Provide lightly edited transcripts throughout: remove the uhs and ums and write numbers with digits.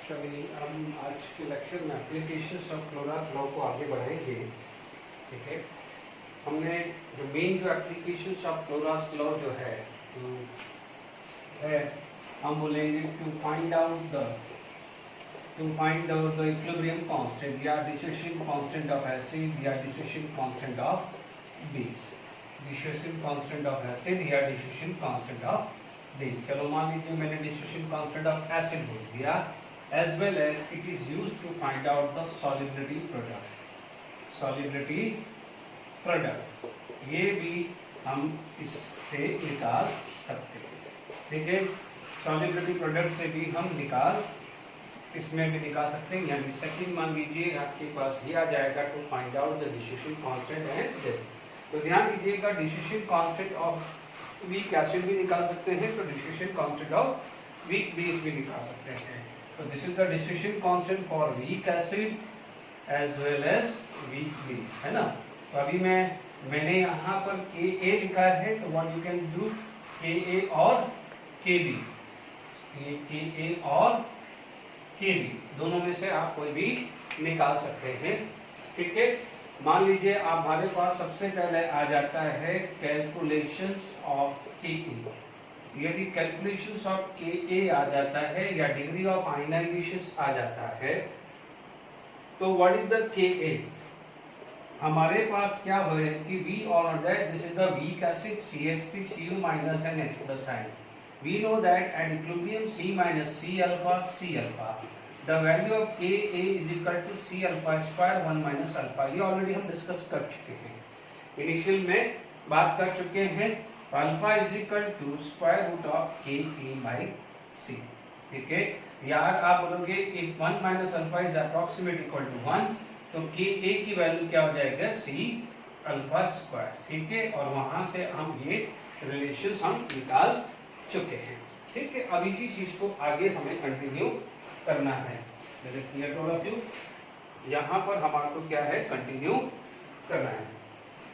चलिए हम आज के लेक्चर में एप्लीकेशंस ऑफ क्लोराथ लॉ को आगे बढ़ाएंगे। ठीक है, हमने जो मेन जो एप्लीकेशंस ऑफ क्लोराथ लॉ जो है हम बोलेंगे to find out the equilibrium constant या डिसोसिएशन कांस्टेंट ऑफ एसिड या dissociation constant of base, dissociation constant of acid या डिसोसिएशन कांस्टेंट ऑफ बेस। चलो मान लीजिए मैंने डिसोसिएशन कांस्टेंट ऑफ एसिड बोल दिया, as well as it is used to find out the solubility product। ये भी हम इससे निकाल सकते हैं। ठीक है, solubility product से भी हम इसमें भी निकाल सकते हैं। यानी सेकंड मान लीजिए आपके पास ये आ जाएगा to find out the dissociation constant and base. तो ध्यान दीजिएगा dissociation constant of weak acid भी निकाल सकते हैं, तो dissociation constant of weak base भी निकाल सकते हैं। So this is the dissociation constant for weak acid as well as weak base, है ना। तो अभी मैंने यहाँ पर Ka लिखा है, तो what you can do Ka और Kb, Ka और Kb दोनों में से आप कोई भी निकाल सकते हैं। ठीक है, मान लीजिए आप हमारे पास सबसे पहले आ जाता है कैलकुलेशंस ऑफ Ka। यदि कैलकुलेशंस ऑफ Ka आ जाता है या डिग्री ऑफ आयनाइजेशन आ जाता है, तो व्हाट इज द Ka? हमारे पास क्या हो है कि we all know that this is the weak acid CH3Cu- and H plus ion। we know that at equilibrium C minus C alpha the value of Ka is equal to C alpha square 1 minus alpha। ये already हम discuss कर चुके हैं, initial में बात कर चुके हैं। Alpha is equal to square root of Ka by C। ठीक है, यार आप बोलोगे if 1 minus alpha is approximate equal to 1, तो Ka की वैल्यू क्या हो जाएगा C अल्फा स्क्वायर। ठीक है, और वहां से हम ये रिलेशंस हम निकाल चुके हैं। ठीक है, अब इसी चीज को आगे हमें कंटिन्यू करना है। क्लियर हो रहा है? यहाँ पर हमारे को क्या है, कंटिन्यू करना है।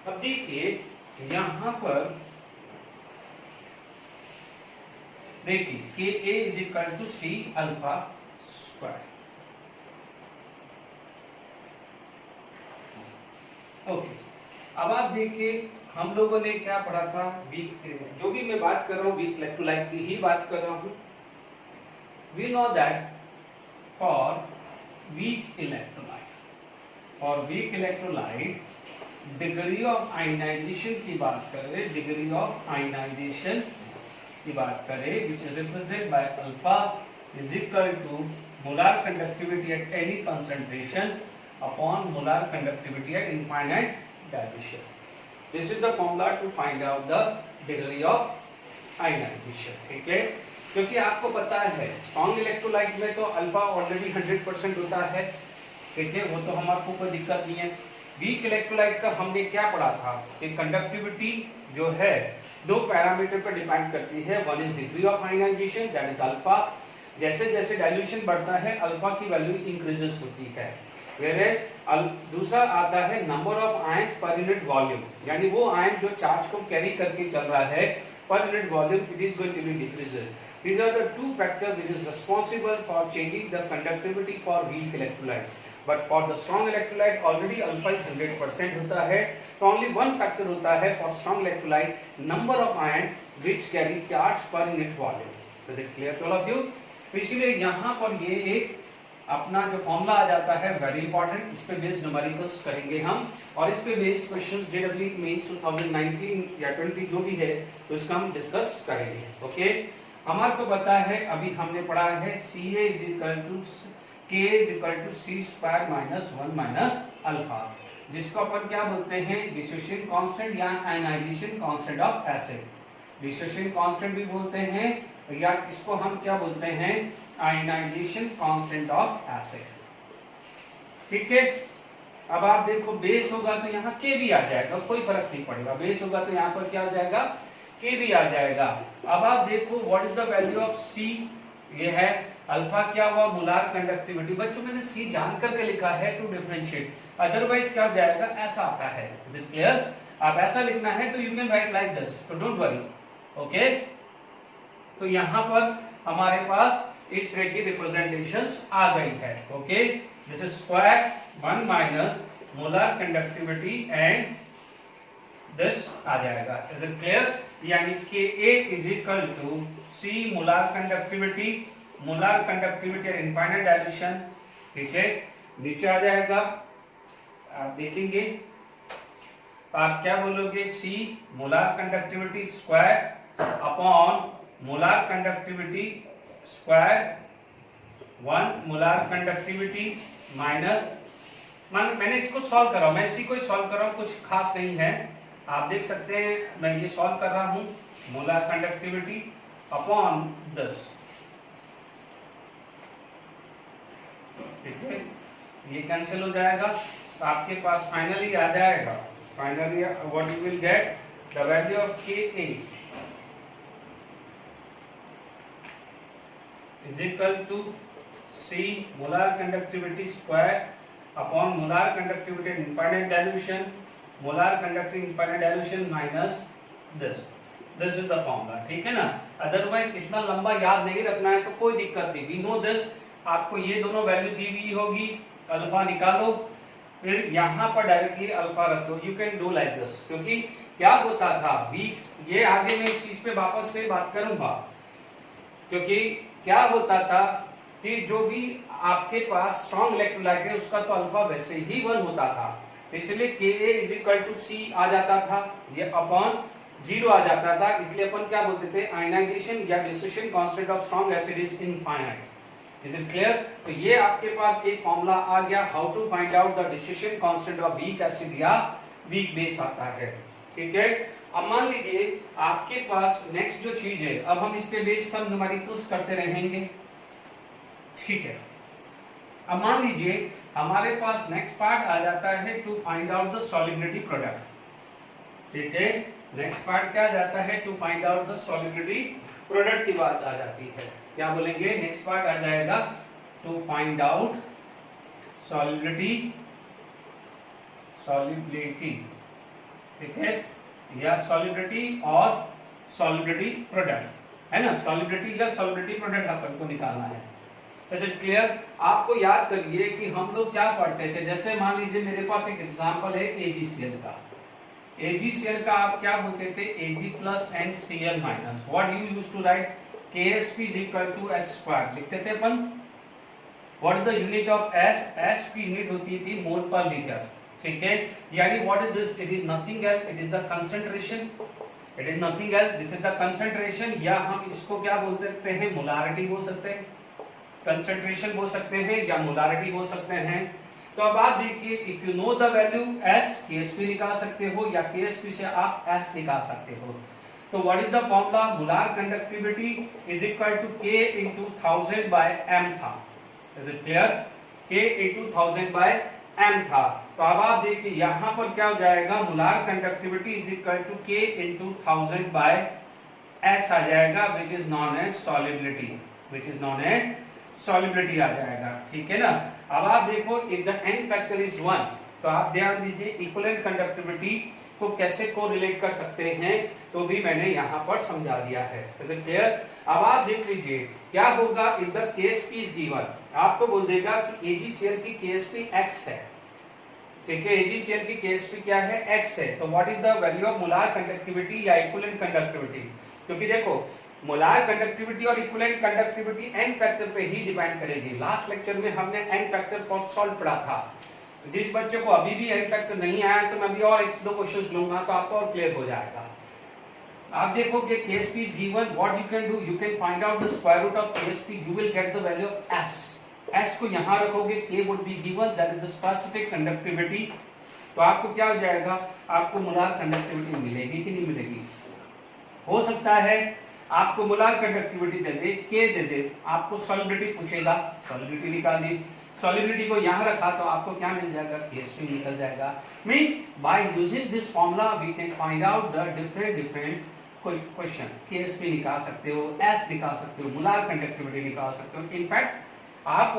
अब देखिए यहाँ पर देखिए Ka is equal to C alpha square. Okay, अब आप देखिए हम लोगों ने क्या पढ़ा था, वीक, जो भी मैं बात कर रहा हूँ वीक इलेक्ट्रोलाइट की ही बात कर रहा हूँ। We know that for weak electrolyte degree of ionization की बात करें, डिग्री ऑफ आयनाइजेशन की बात करें which is represented by alpha is equal to molar conductivity at any concentration upon molar conductivity at infinite dilution। This is the formula to find out the degree of ionization। ठीक है, क्योंकि आपको पता है strong electrolyte में तो alpha already 100% होता है। ठीक है, वो तो हमारे को कोई दिक्कत नहीं है। वीक इलेक्ट्रोलाइट का हमने क्या पढ़ा था कि कंडक्टिविटी जो है दो पैरामीटर पर डिपेंड करती है। One is degree of ionization that is alpha. जैसे जैसे डाइल्यूशन बढ़ता है अल्फा की वैल्यू इंक्रीजेस होती है, वेयरएज दूसरा आता है नंबर ऑफ आयंस पर यूनिट वॉल्यूम, यानी वो आयन जो चार्ज को कैरी करके चल रहा है पर unit volume it is going to be decreases. These are the two factors which is responsible for changing the conductivity for weak electrolyte। But for the strong electrolyte already alpha is 100% होता है, तो only one factor होता है for strong electrolyte, number of ion which carry charge per unit volume। Is it clear to all of you? इसलिए यहाँ पर ये एक अपना जो फॉर्मूला आ जाता है वेरी इंपॉर्टेंट, इस पे बेस्ड न्यूमेरिकल्स करेंगे हम, और इस पे बेस्ड क्वेश्चन जेडब्ल्यू मेंस 2019 या 20 जो भी है तो इसका हम डिस्कस करेंगे। ओके, हमारे को पता है अभी हमने पढ़ा है Ca is equal to K is equal to C square minus 1 minus alpha, जिसको अपन क्या बोलते हैं, डिसोसिएशन कांस्टेंट या ionization constant of acid. Dissociation constant भी बोलते हैं या इसको हम क्या बोलते हैं, आयनाइजेशन कांस्टेंट ऑफ एसिड। ठीक है, अब आप देखो बेस होगा तो यहाँ K भी आ जाएगा, कोई फर्क नहीं पड़ेगा। बेस होगा तो यहाँ पर क्या हो जाएगा, K भी आ जाएगा। अब आप देखो what is the value of C, ये है अल्फा क्या हुआ, मोलार कंडक्टिविटी। बच्चों मैंने C जान करके लिखा है टू डिफरेंशिएट, अदरवाइज क्या हो जाएगा, ऐसा आता है। Is it clear? आप ऐसा लिखना है तो you can write like this, तो डोंट वरी। ओके, तो यहाँ पर हमारे पास इस तरह की रिप्रेजेंटेशंस आ गई है। Okay, this is square 1 minus molar conductivity and this आ जाएगा। Is it clear? यानी कि A is equal to C molar conductivity, molar conductivity और इनफाइनाइट डायल्यूशन, ठीक है, नीचे आ जाएगा। आप देखेंगे तो आप क्या बोलोगे, C molar conductivity square upon molar conductivity square 1 molar conductivity minus, मैंने इसको सॉल्व करा, मैं इसी को सॉल्व कर रहा हूं, कुछ खास नहीं है, आप देख सकते हैं मैं ये सॉल्व कर रहा हूं, मोलर कंडक्टिविटी अपॉन 10, ठीक है, ये कैंसिल हो जाएगा, तो आपके पास फाइनली आ जाएगा, finally what you will get, the value of Ka is equal to C molar conductivity square upon molar conductivity and infinite dilution, molar conductivity infinite dilution minus this is the formula, ठीक है ना। Otherwise इतना लंबा याद नहीं रखना है तो कोई दिक्कत नहीं, we know this, आपको ये दोनों वैल्यू दी हुई होगी, अल्फा निकालो, फिर यहाँ पर डायरेक्टली अल्फा रख दो, you can do like this, क्योंकि क्या होता था वीक्स, ये आगे मैं इस चीज पे वापस से बात करूंगा, क्योंकि क्या होता था कि जो भी आपके पास स्ट्रॉन्ग इलेक्ट्रोलाइट है उसका तो अल्फा वैसे ही 1 होता था, इसलिए Ka is equal to C आ जाता था, ये अपॉन 0 आ जाता था, इसलिए अपन क्या बोलते थे, आयनाइजेशन या dissociation constant of strong acid is infinite. Is it clear? तो ये आपके पास एक फॉर्मूला आ गया, how to find out the dissociation constant of weak acid या वीक बेस आता है, ठीक है। अब मान लीजिए आपके पास नेक्स्ट जो चीज है, अब हम इस पे बेस सम न्यूमेरिकल्स करते रहेंगे, ठीक है। अब मान लीजिए हमारे पास नेक्स्ट पार्ट आ जाता है to find out the solubility product, ठीक है, नेक्स्ट पार्ट क्या आ जाता है, to find out the solubility product की बात आ जाती है, क्या बोलेंगे, नेक्स्ट पार्ट आ जाएगा टू फाइंड आउट सॉल्युबिलिटी, ठीक है, या सॉल्युबिलिटी और सॉल्युबिलिटी प्रोडक्ट, है ना, सॉल्युबिलिटी या सॉल्युबिलिटी प्रोडक्ट अपन को निकालना है। तो क्लियर? आपको याद करिए कि हम लोग क्या पढ़ते थे, जैसे मान लीजिए मेरे पास एक एग्जांपल है AgCl का, AgCl का आप क्या बोलते थे, Ag plus NCl minus, what you used to write, Ksp is equal to S square लिखते थे अपन। What is the unit of S? S की यूनिट होती थी मोल पर लीटर, ठीक है, यानी what is this, it is nothing else, it is the concentration, it is nothing else, this is the concentration, या हम इसको क्या बोल सकते हैं, मोलारिटी बोल सकते हैं, कंसंट्रेशन बोल सकते हैं या मोलारिटी बोल सकते हैं। तो अब आप देखिए, if you know the value S, Ksp निकाल सकते हो, या Ksp से आप S निकाल सकते हो। तो what is the formula, molar conductivity is equal to K into 1000 by M था, is it clear, K into 1000 by M था। तो अब आप देखिए यहां पर क्या हो जाएगा, molar conductivity is equal to K into 1000 by S आ जाएगा, which is known as solubility, which is known as solubility आ जाएगा, ठीक है ना। अब आप देखो if the n factor is 1, तो आप ध्यान दीजिए इक्विवेलेंट कंडक्टिविटी को कैसे कोरिलेट कर सकते हैं, तो भी मैंने यहाँ पर समझा दिया है, तो क्लियर। अब आप देख लीजिए क्या होगा, if the Ksp is given, आपको बोल देगा कि AgCl की Ksp x है, ठीक है, AgCl की Ksp क्या है, x है, तो what is the value of molar conductivity या इक्विवेलेंट कंडक्टिविटी, क्योंकि देखो मोलार कंडक्टिविटी और इक्विवेलेंट कंडक्टिविटी n फैक्टर पे ही डिपेंड करेगी। लास्ट लेक्चर में हमने n फैक्टर फॉर सॉल्व पढ़ा था, जिस बच्चे को अभी भी n फैक्टर नहीं आया तो मैं अभी और एक दो क्वेश्चंस लूंगा तो आपको और क्लियर हो जाएगा। आप देखोगे Ksp is given, what you can do, you can find out the square root of Ksp, you will get the value of S, S को यहाँ रखोगे, K would be given, that is the specific conductivity, तो आपको क्या हो जाएगा, आपको molar conductivity मिलेगी कि नहीं मिलेगी, हो सकता है आपको मोलार कंडक्टिविटी दे दे, K दे दे, आपको सॉल्युबिलिटी पूछेगा, सॉल्युबिलिटी निकाल दी, सॉल्युबिलिटी को यहाँ रखा तो आपको क्या मिल जाएगा, Ksp निकल जाएगा। Means by using this formula we can find out the different question, Ksp निकाल सकते हो, S निकाल सकते हो, मोलार कंडक्टिविटी निकाल सकते हो, इनफैक्ट आप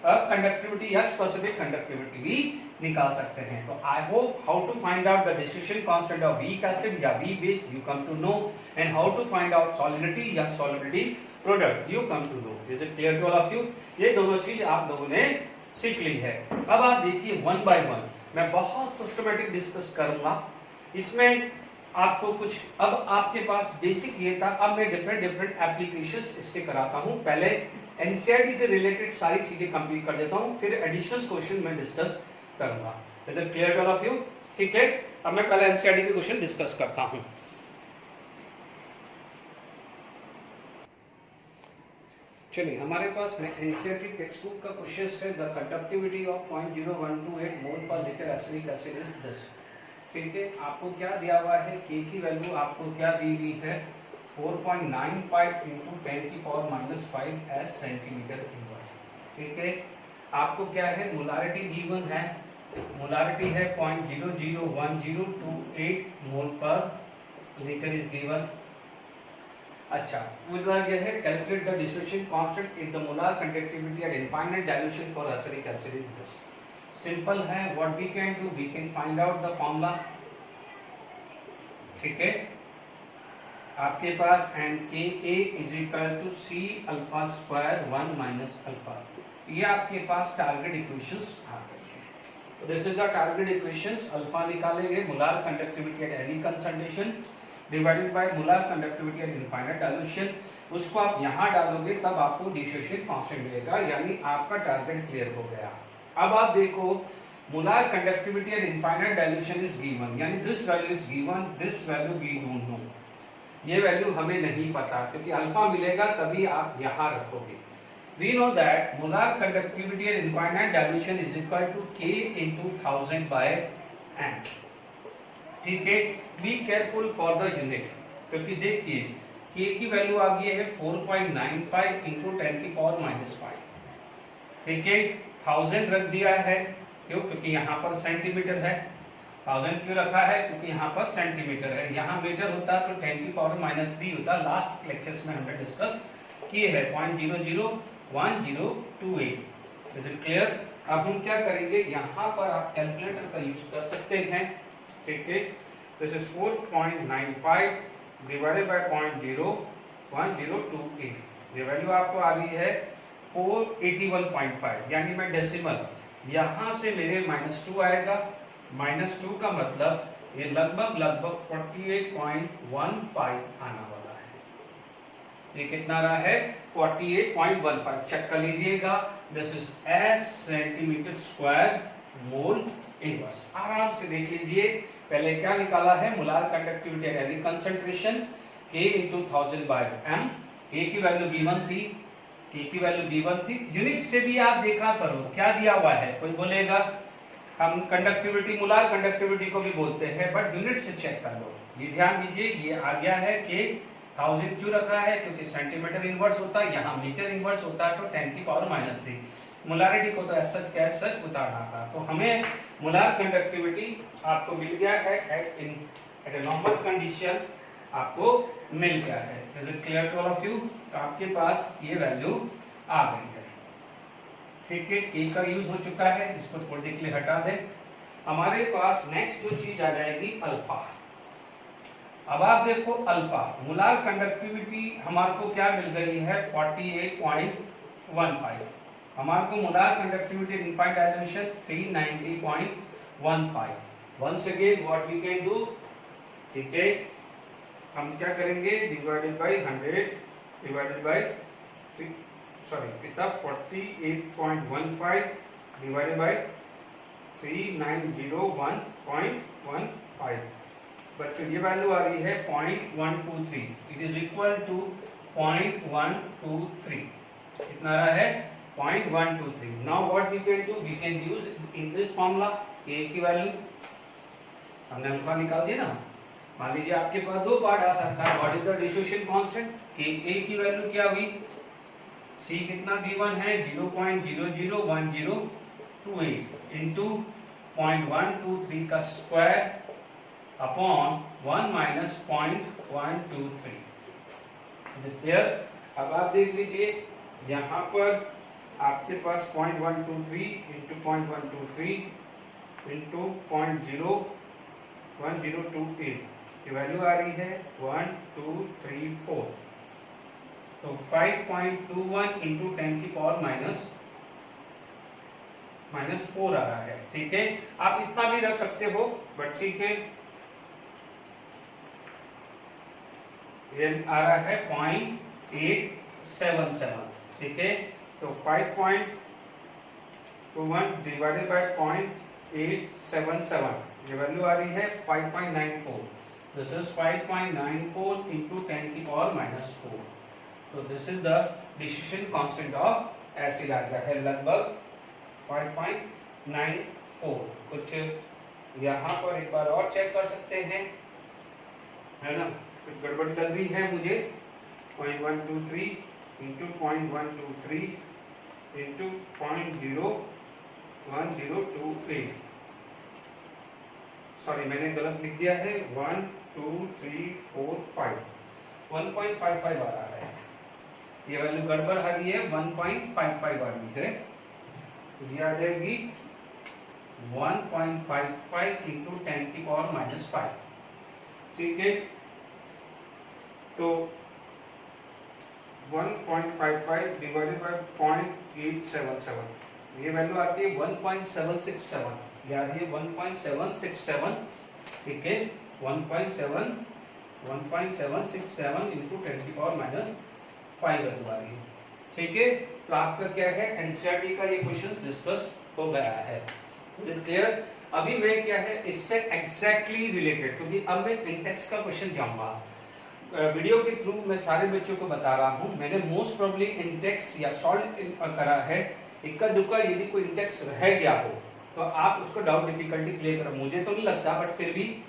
कंडक्टिविटी या स्पेसिफिक कंडक्टिविटी भी निकाल सकते हैं। तो I hope how to find out the distribution constant of weak acid या weak base you come to know, and how to find out solidity या solubility product you come to know. Is it clear to all of you? ये दोनों चीज आप लोगों ने सीख ली है। अब आप देखिए वन बाय वन मैं बहुत सिस्टमैटिक डिस्कस करूंगा इसमें। आपको कुछ अब आपके पास बेसिक ये था, अब मैं डिफरेंट एप्लीकेशंस इसके कराता हूं। पहले एनसीईआरटी से रिलेटेड सारी चीजें कंप्लीट कर देता हूं, फिर एडिशनल क्वेश्चन मैं डिस्कस करूंगा। Is it clear to all of you? ठीक है, अब मैं पहले एनसीईआरटी के क्वेश्चन डिस्कस करता हूं। चलिए, हमारे पास में एनसीईआरटी टेक्स्ट बुक का क्वेश्चन है द कंडक्टिविटी ऑफ 0.0128 मोल पर litre acetic acid is this. ठीक है, आपको क्या दिया हुआ है, के की वैल्यू आपको क्या दी हुई है 4.95 इंटू 10 की पावर -5 एज सेंटीमीटर इनवर्स। ठीक है, आपको क्या है मोलारिटी गिवन है, मोलारिटी है 0.001028 मोल पर लीटर इज गिवन। अच्छा, पूछा गया है calculate the distribution constant if the molar conductivity at infinite dilution for acidic acid is this. Simple है, what we can do, we can find out the formula. ठीक है, आपके पास and K A is equal to C alpha square 1 minus alpha, ये आपके पास target equations आ गए हैं। तो this is the target equations. Alpha निकालेंगे molar conductivity at any concentration divided by molar conductivity at infinite dilution, उसको आप यहां डालोगे तब आपको डिस्ट्रीब्यूशन कांस्टेंट मिलेगा, यानी आपका टारगेट क्लियर हो गया। अब आप देखो molar conductivity at infinite dilution is given, यानी this value is given, this value we don't know, ये वैल्यू हमें नहीं पता, क्योंकि अल्फा मिलेगा तभी आप यहां रखोगे। We know that molar conductivity at infinite dilution is equal to k into 1000 by n। ठीक है, be careful for the unit, क्योंकि देखिए k की वैल्यू आ गई है 4.95 into 10 की पावर -5। ठीक है, 1000 रख दिया है, क्यों, क्योंकि यहाँ पर सेंटीमीटर है। 1000 क्यों रखा है, क्योंकि यहाँ पर सेंटीमीटर है, यहाँ मीटर होता तो 10 की पावर -3 होता। लास्ट लेक्चर्स में हमने डिस्कस किए है 0.001028। Is it clear? अब हम क्या करेंगे, यहाँ पर आप कैलकुलेटर का यूज कर सकते हैं। ठीक है, दिस इज 4.95 डिवाइडेड बाय 0.001028, ये वैल्यू आपको आ रही है 481.5, यानी मैं डेसिमल यहां से मेरे -2 आएगा, -2 का मतलब ये लगभग 48.15 आना वाला है। ये कितना रहा है 48.15, चेक कर लीजिएगा। This is S centimetre square mole inverse. आराम से देख लीजिए, पहले क्या निकाला है molar conductivity at any concentration k into 1000 by m, k की वैल्यू गिवन थी, यूनिट से भी आप देखा करो क्या दिया हुआ है। कोई बोलेगा हम कंडक्टिविटी मोलर कंडक्टिविटी को भी बोलते हैं, बट यूनिट से चेक कर लो। ये ध्यान दीजिए, ये आ गया है कि 1000 क्यों रखा है, क्योंकि सेंटीमीटर इनवर्स होता है, यहाँ मीटर इनवर्स होता है, तो 10 की पावर -3 मोलारिटी को तो सच उतारना था। तो हमें मोलर कंडक्टिविटी आपको मिल गया है एट ए नॉर्मल कंडीशन, आपको मिल गया है। Is it clear to all of you? तो आपके पास ये वैल्यू आ गई है। ठीक है, के का यूज हो चुका है, इसको थोड़ी देर के लिए हटा दें। हमारे पास नेक्स्ट जो चीज आ जाएगी अल्फा। अब आप देखो अल्फा मोलर कंडक्टिविटी हमारे को क्या मिल गई है 48.15, हमारे को molar conductivity infinite dilution 390.15। Once again what we can do, ठीक है, हम क्या करेंगे डिवाइडेड बाय 100 डिवाइडेड बाय कितना 48.15 डिवाइडेड बाय 390.15। बच्चों ये वैल्यू आ रही है 0.123, इट इज इक्वल टू 0.123, कितना रहा है 0.123। Now what we can do, we can use in this formula K की वैल्यू, हमने अल्फा निकाल दिया ना। मान लीजिए आपके पास दो पार्ट आ सकता है, what is the distribution constant, के ए की वैल्यू क्या हुई, सी कितना गिवन है 0.001028 इनटू 0.123 का स्क्वायर अपॉन 1 माइनस 0.123। क्लियर? अब आप देख लीजिए यहाँ पर आपके पास 0.123 इंटू 0.123 इंटू 0.1028 की वैल्यू आ रही है 1234। तो 5.21 इंटू 10 की पावर -4 आ रहा है। ठीक है, आप इतना भी रख सकते हो, बट ठीक है, ये आ रहा है 0.877। ठीक है, तो 5.21 डिवाइडेड बाय 0.877, ये वैल्यू आ रही है 5.94। दिस इज 5.94 इंटू 10 की पावर -4। तो this is the decision constant of acid आ गया है लगभग 5.94। कुछ यहाँ पर एक बार और चेक कर सकते हैं, है ना, कुछ गड़बड़ लग रही है मुझे। 0.123 इंटू 0.123 इंटू 0.1028, सॉरी मैंने गलत लिख दिया है। 1 2 3 4 5 1.55 आ रहा है, ये वैल्यू गड़बड़ आ रही है, 1.55 आ रही है। तो ये आ जाएगी 1.55 इंटू 10 की पावर -5। ठीक है, तो 1.55 डिवाइडेड बाय 0.877, ये वैल्यू आती है 1.767, ये आ रही है 1.767। ठीक है, 1.767 इंटू 10 की पावर -5 वैल्यू आ रही है। ठीक है, तो आपका क्या है, एनसीईआरटी का ये क्वेश्चन डिस्कस हो गया है। क्लियर? अभी मैं क्या है इससे एग्जैक्टली रिलेटेड, क्योंकि अब मैं इंटेक्स का क्वेश्चन जाऊंगा। वीडियो के थ्रू मैं सारे बच्चों को बता रहा हूं, मैंने मोस्ट प्रोबेबली इंटेक्स या सॉल्व करा है। इक्का दुक्का यदि कोई इंटेक्स रह गया हो तो आप उसको डाउट डिफिकल्टी क्लियर करो, मुझे तो नहीं लगता, बट फिर भी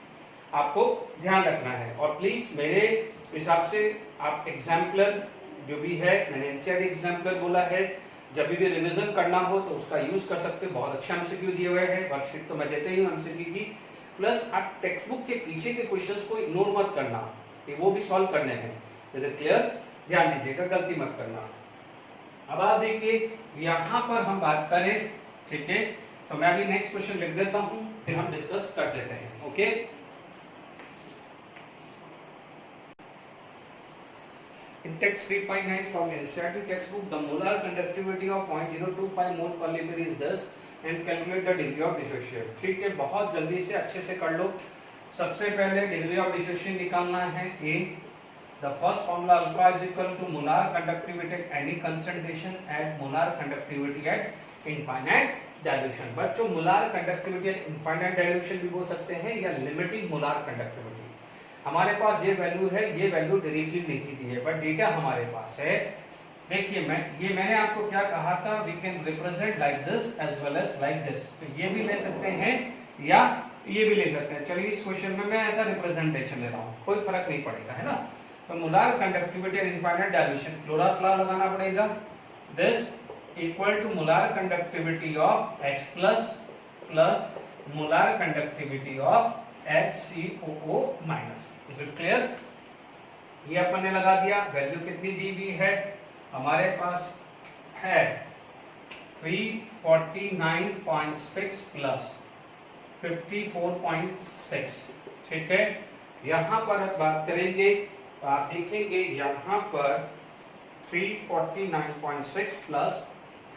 आपको ध्यान रखना है। और प्लीज मेरे हिसाब से आप एग्जाम्पलर जो भी है, मैंने एनसीईआरटी एग्जाम्पलर बोला है, जब भी रिवीजन करना हो तो उसका यूज कर सकते हो। बहुत अच्छे एमसीक्यू दिए हुए हैं, वर्कशीट तो मैं देते ही हूँ एमसीक्यू की। प्लस आप टेक्स्ट बुक के पीछे के क्वेश्चंस को इग्नोर मत करना, कि वो भी सॉल्व करने हैं। जैसे क्लियर, ध्यान दीजिएगा, गलती मत करना। अब आप देखिए यहाँ पर हम बात करें, ठीक है, तो मैं अभी नेक्स्ट क्वेश्चन लिख देता हूँ, फिर हम डिस्कस कर देते हैं। Okay, in text 3.9 from NCERT textbook, the molar conductivity of 0.025 mole per liter is thus, and calculate the degree of dissociation। ठीक है, बहुत जल्दी से अच्छे से कर लो। सबसे पहले डिग्री ऑफ डिसोसिएशन निकालना है। A, the first formula alpha is equal to molar conductivity at any concentration at molar conductivity at infinite dilution. बच्चों, molar conductivity at infinite dilution भी बोल सकते हैं या लिमिटिंग मोलार कंडक्टिविटी। हमारे पास ये वैल्यू है, ये वैल्यू डायरेक्टली नहीं दी है, बट डेटा हमारे पास है। देखिए मैंने आपको क्या कहा था, we can represent like this as well as like this. तो ये भी ले सकते हैं या ये भी ले सकते हैं। चलिए इस क्वेश्चन में मैं ऐसा रिप्रेजेंटेशन ले रहा हूँ, कोई फर्क नहीं पड़ेगा, है ना। तो molar conductivity at infinite dilution, Kohlrausch law लगाना पड़ेगा। This equal to molar conductivity of H plus molar conductivity of HCOO minus. Is it clear? ये अपन ने लगा दिया। वैल्यू कितनी दी हुई है हमारे पास है 349.6 प्लस 54.6। ठीक है, यहाँ पर बात करेंगे तो आप देखेंगे यहाँ पर 349.6 प्लस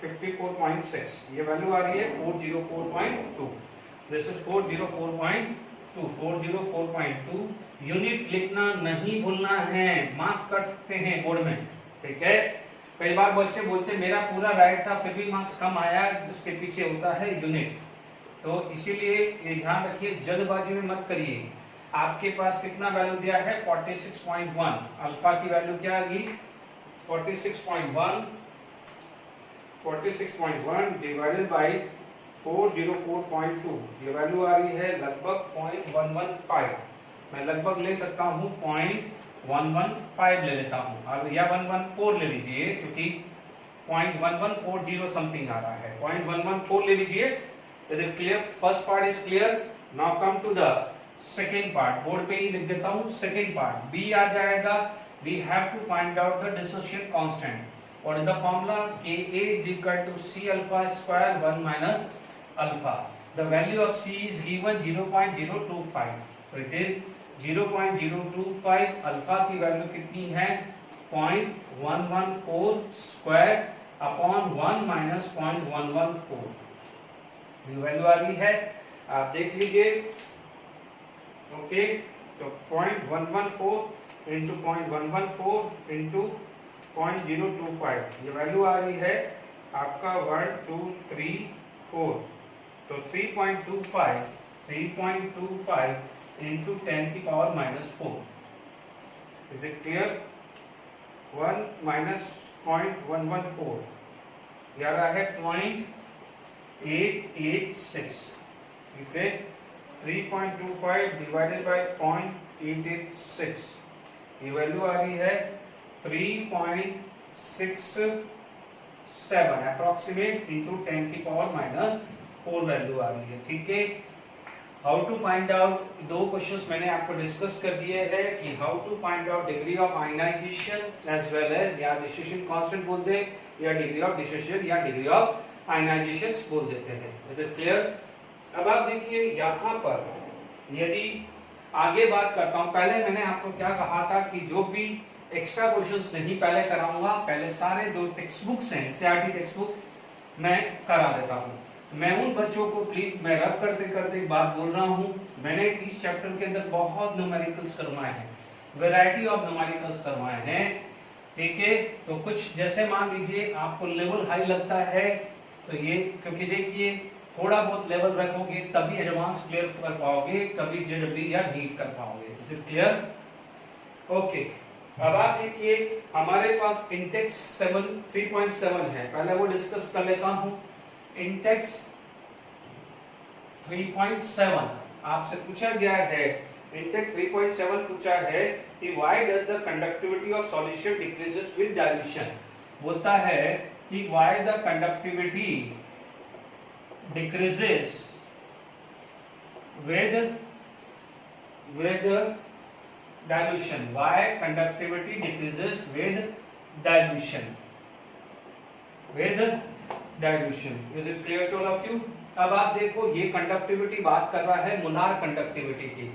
54.6, ये वैल्यू आ रही है 404.2। दिस इज 404.2 यूनिट लिखना नहीं भूलना है, मार्क्स कर सकते हैं बोर्ड में। ठीक है, कई बार बच्चे बोलते मेरा पूरा राइट था फिर भी मार्क्स कम आया, उसके पीछे होता है यूनिट। तो इसीलिए ये ध्यान रखिए, जल्दबाजी में मत करिए। आपके पास कितना वैल्यू दिया है 46.1, अल्फा की वैल्यू क्या आ गई 46.1 डिवाइडेड बाई 404.2, ये वैल्यू आ रही है लगभग 0.115। मैं लगभग ले सकता हूँ 0.115 ले लेता हूँ, या 114 ले लीजिए, क्योंकि 0.1140 समथिंग आ रहा है, 0.114 ले लीजिए। Clear, first part is clear. Now come to the second part, board पे ही लिख देता हूँ। सेकेंड पार्ट बी आ जाएगा, we have to find out the dissociation constant. What is the formula? Ka is equal to C alpha square 1 minus alpha. The value of C is given 0.025. So it is 0.025. Alpha की value कितनी है? 0.114 square upon 1 minus 0.114. ये value आ रही है, आप देख लीजिए. Okay, तो 0.114 इंटू 0.114 इंटू 0.025, ये वैल्यू आ रही है आपका 1 2 3 4. तो 3.25 इंटू 10 की power minus 4. Is it clear? 1 minus 0.114 ये आ रहा है 0.886. ठीक है, 3.25 डिवाइडेड बाय 0.886, ये वैल्यू आ रही है 3.67 अप्रोक्सीमेट इंटू 10 की पावर माइनस 4 वैल्यू आ रही है. ठीक है, हाउ टू फाइंड आउट, दो क्वेश्चंस मैंने आपको डिस्कस कर दिए हैं कि how to find out degree of ionization as well as, या डिस्ट्रीब्यूशन कांस्टेंट बोल दे, या डिग्री ऑफ डिस्ट्रीब्यूशन, या डिग्री ऑफ आयनाइजेशन बोल देते हैं. Is it clear? अब आप देखिए यहाँ पर, यदि आगे बात करता हूँ, पहले मैंने आपको क्या कहा था कि जो भी एक्स्ट्रा क्वेश्चंस नहीं पहले कराऊंगा, पहले सारे जो टेक्स्ट बुक्स हैं, सीआरटी टेक्स्ट बुक मैं करा देता हूँ. मैं उन बच्चों को प्लीज, मैं रब करते करते एक बात बोल रहा हूँ, मैंने इस चैप्टर के अंदर बहुत न्यूमेरिकल्स करवाए हैं, वैरायटी ऑफ न्यूमेरिकल्स करवाए हैं. ठीक है, तो कुछ जैसे मान लीजिए आपको लेवल हाई लगता है तो ये, क्योंकि देखिए थोड़ा बहुत लेवल रखोगे तभी एडवांस क्लियर कर पाओगे, तभी जेडब्ल्यू या नीट कर पाओगे. Is it clear? ओके, अब आप देखिए हमारे पास इंटेक्स 3.7 है, पहले वो डिस्कस कर लेता हूं. इंटेक्स 3.7 आपसे पूछा गया है, इंटेक्स 3.7 पूछा है कि why does the conductivity of solution decreases with dilution. बोलता है कि why the conductivity decreases with dilution. Why conductivity decreases with dilution? With dilution. Is it clear to all of you? अब आप देखो, ये कंडक्टिविटी बात कर रहा है मोलार कंडक्टिविटी की,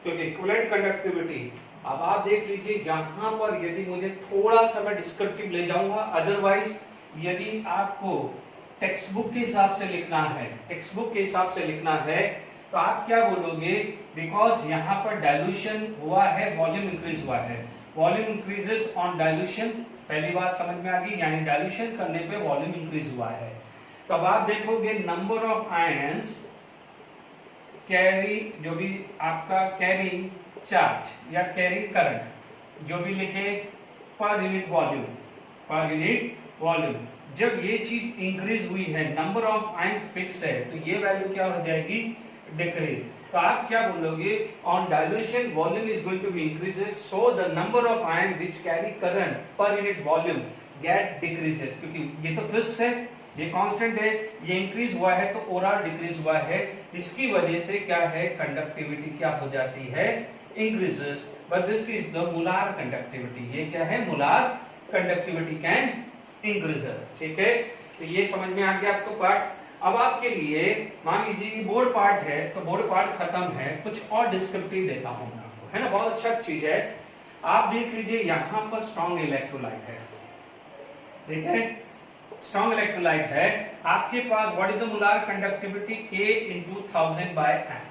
क्योंकि इक्विवेलेंट कंडक्टिविटी. अब आप देख लीजिए यहाँ पर, यदि मुझे थोड़ा सा मैं डिस्क्रिप्टिव ले जाऊंगा, अदरवाइज यदि आपको टेक्स्ट बुक के हिसाब से लिखना है, टेक्स्ट बुक के हिसाब से लिखना है, तो आप क्या बोलोगे? बिकॉज यहाँ पर डाइल्यूशन हुआ है, वॉल्यूम इंक्रीज हुआ है, वॉल्यूम इंक्रीजेस ऑन डाइल्यूशन. पहली बात समझ में आ गई, यानी डाइल्यूशन करने पे वॉल्यूम इंक्रीज हुआ है. तो अब आप देखोगे नंबर ऑफ आयंस कैरी, जो भी आपका कैरिंग चार्ज या कैरिंग करंट जो भी लिखे पर यूनिट वॉल्यूम, पर यूनिट वॉल्यूम, जब ये चीज इंक्रीज हुई है, नंबर ऑफ आयंस फिक्स है, तो ये वैल्यू क्या हो जाएगी? डिक्रीज. तो आप क्या बोलोगे? On dilution volume is going to be increases, so the number of ion which carry current per unit volume get decreases. क्योंकि ये तो फिक्स है, ये कांस्टेंट है, ये इंक्रीज हुआ है तो ओवरऑल डिक्रीज हुआ है. इसकी वजह से क्या है? कंडक्टिविटी क्या हो जाती है? Increases. But this is the molar conductivity. ये क्या है? Molar conductivity can increase. ठीक है, तो ये समझ में आ गया आपको पार्ट. अब आपके लिए मान लीजिए बोर्ड पार्ट है, तो बोर्ड पार्ट खत्म है, कुछ और डिस्क्रिप्टिव देता हूं मैं आपको, है ना, बहुत अच्छा चीज है. आप देख लीजिए यहाँ पर स्ट्रॉन्ग इलेक्ट्रोलाइट है. ठीक है, स्ट्रॉन्ग इलेक्ट्रोलाइट है आपके पास. What is the molar conductivity? K into 1000 by M.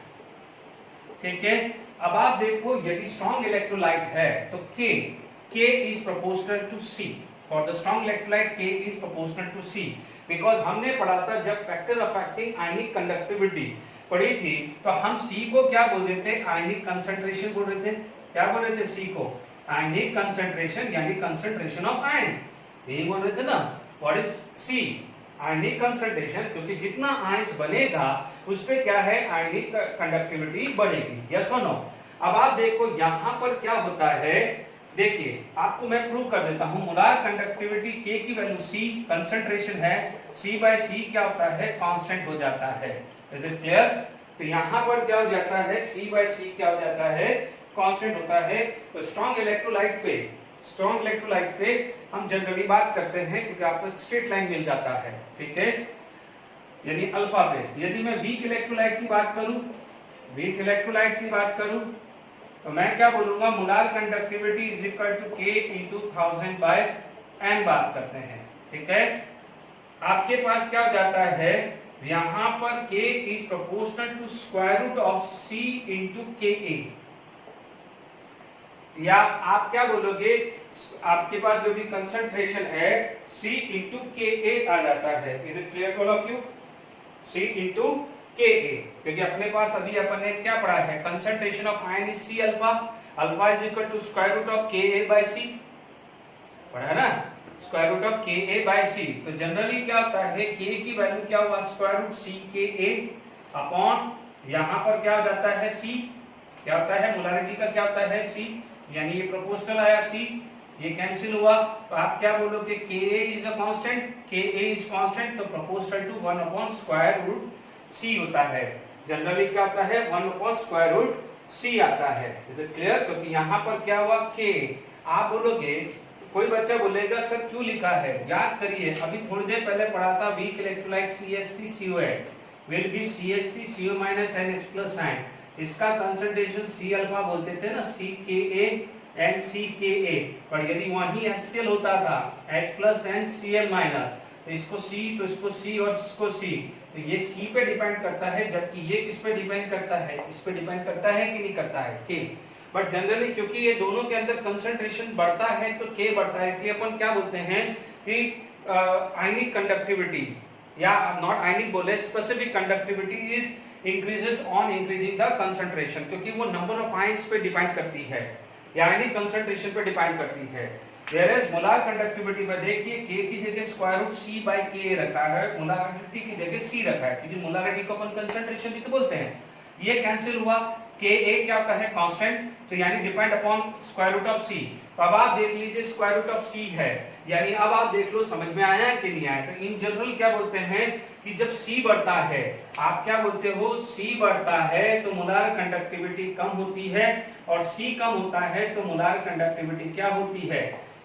ठीक है, अब आप देखो यदि स्ट्रॉन्ग इलेक्ट्रोलाइट है तो K is proportional to C. For the strong electrolyte, K is proportional to C. Because हमने पढ़ा था जब फैक्टर अफेक्टिंग आयनिक कंडक्टिविटी पढ़ी थी, तो हम C को क्या बोल रहे थे? आयनिक कंसंट्रेशन बोल रहे थे. क्या बोल रहे थे? C को आयनिक कंसंट्रेशन, यानी कंसंट्रेशन ऑफ आयन, यही बोल रहे थे ना. What is C? Ionic concentration, क्योंकि जितना आयंस बनेगा उस पे क्या है? आयनिक कंडक्टिविटी बढ़ेगी. यस और नो? अब आप देखो यहाँ पर क्या होता है, देखिए आपको मैं प्रूव कर देता हूं. मोलार कंडक्टिविटी K की वैल्यू C, कंसंट्रेशन है, C by C क्या होता है? कांस्टेंट हो जाता है. Is it clear? तो यहां पर क्या हो जाता है? C by C क्या हो जाता है? कांस्टेंट होता है. तो स्ट्रॉन्ग इलेक्ट्रोलाइट पे स्ट्रॉन्ग इलेक्ट्रोलाइट पे हम जनरली बात करते हैं क्योंकि आपको एक स्ट्रेट लाइन मिल जाता है, ठीक है, यानी अल्फा पे। यदि मैं वीक इलेक्ट्रोलाइट की बात करूं, वीक इलेक्ट्रोलाइट की बात करूं तो मैं क्या बोलूंगा, molar conductivity is equal to K into 1000 by m बात करते हैं, ठीक है। आपके पास क्या हो जाता है, यहां पर K is proportional to square root of C into KA, या आप क्या बोलोगे, आपके पास जो भी कंसंट्रेशन है C इंटू KA आ जाता है। Is it clear to all of you? C into KA, क्योंकि अपने पास अभी अपन ने क्या पढ़ा है, concentration of ion is C alpha, alpha is equal to square root of KA by C, पढ़ा है ना, square root of KA by C। तो जनरली क्या होता है, K की वैल्यू क्या होगा, square root C KA upon यहां पर क्या हो जाता है C, क्या होता है, मोलारिटी का क्या होता है C, यानी ये प्रोपोर्शनल आया C, ये कैंसिल हुआ, तो आप क्या बोलोगे, KA is a constant, KA is constant, तो proportional to 1 upon square root C होता है। जनरली क्या होता है, 1 अपॉन स्क्वायर रूट C आता है। Is it clear? क्योंकि यहाँ पर क्या हुआ, K, आप बोलोगे, कोई बच्चा बोलेगा सर क्यों लिखा है, याद करिए, अभी थोड़ी देर पहले पढ़ा था, weak electrolyte CH3COH will give CH3CO minus NH plus ion, इसका कंसंट्रेशन C अल्फा बोलते थे ना, CKA एंड CKA, पर यदि वही HCl होता था H plus and Cl minus, तो इसको C, तो इसको C और इसको C, तो ये C पे डिपेंड करता है, जबकि ये किस पे डिपेंड करता है, इस पे डिपेंड करता है कि नहीं करता है, K। बट जनरली क्योंकि ये दोनों के अंदर कंसंट्रेशन बढ़ता है तो K बढ़ता है, इसलिए अपन क्या बोलते हैं कि आयनिक कंडक्टिविटी, या नॉट आयनिक बोले, specific conductivity is increases on increasing the concentration, क्योंकि वो नंबर ऑफ आयंस पे डिपेंड करती है या आयनिक कंसंट्रेशन पे डिपेंड करती है। वेयरएज मोलार कंडक्टिविटी में देखिए K की जगह square root C by K रखा है, मोलारिटी की जगह C रखा है, क्योंकि मोलारिटी को अपन कंसंट्रेशन भी तो बोलते हैं। ये कैंसिल हुआ, KA क्या होता है, कांस्टेंट, तो यानी depend upon square root of C। तो अब आप देख लीजिए स्क्वायर रूट ऑफ C है, यानी अब आप देख लो समझ में आया है कि नहीं आया। तो इन जनरल क्या बोलते हैं कि जब C बढ़ता है, आप क्या बोलते हो, C बढ़ता है तो मोलार कंडक्टिविटी कम होती है, और C कम होता है तो मोलार कंडक्टिविटी क्या होती है,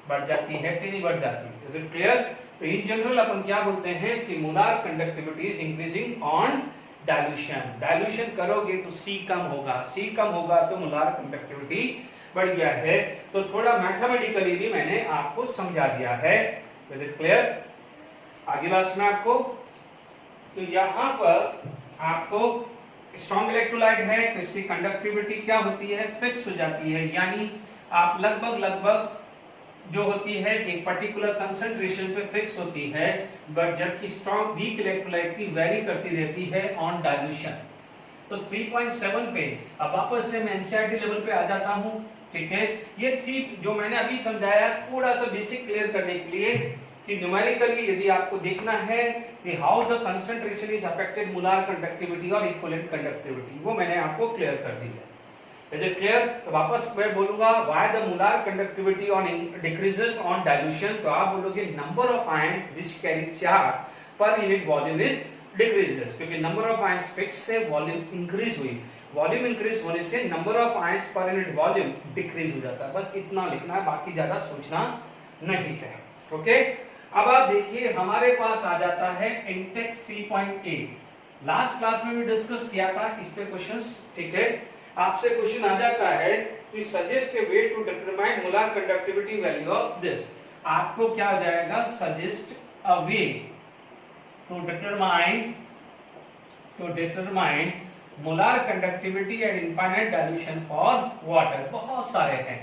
बढ़ जाती है कि नहीं बढ़ जाती। Is it clear? तो इन जनरल अपन क्या बोलते हैं कि molar conductivity is increasing on dilution, dilution करोगे तो C कम होगा, C कम होगा तो मोलार कंडक्टिविटी बढ़ गया है। तो थोड़ा मैथमेटिकली भी मैंने आपको समझा दिया है। Is it clear? आगे बात सुना आपको। तो यहां पर आपको स्ट्रॉन्ग इलेक्ट्रोलाइट है तो इसकी कंडक्टिविटी क्या होती है, फिक्स हो जाती है, यानी आप लगभग जो होती है एक पर्टिकुलर कंसंट्रेशन पे फिक्स होती है, बट जबकि स्ट्रॉन्ग वीक इलेक्ट्रोलाइट की वेरी करती रहती है ऑन डाइल्यूशन। तो 3.7 पे अब वापस से मैं एनसीईआरटी लेवल पे आ जाता हूं, ठीक है। ये 3 जो मैंने अभी समझाया थोड़ा सा बेसिक क्लियर करने के लिए कि न्यूमेरिकली यदि आपको देखना है कि how the concentration is affected molar conductivity और इक्विवेलेंट कंडक्टिविटी, वो मैंने आपको क्लियर कर दी है। Is it clear? तो वापस मैं बोलूंगा why the molar conductivity on decreases on dilution, तो आप बोलोगे number of ions which carry charge per unit volume is decreases, क्योंकि number of ions fixed है, volume increase हुई, volume increase होने से number of ions per unit volume decrease हो जाता है। बस इतना लिखना है, बाकी ज्यादा सोचना नहीं है। ओके, अब आप देखिए हमारे पास आ जाता है इंटेक्स 3.8, लास्ट क्लास में भी डिस्कस किया था इस पे क्वेश्चंस, ठीक है। आपसे क्वेश्चन आ जाता है तो suggest a way to determine molar conductivity value of this, आपको क्या हो जाएगा, suggest a way to determine molar conductivity at infinite dilution for water. बहुत सारे हैं,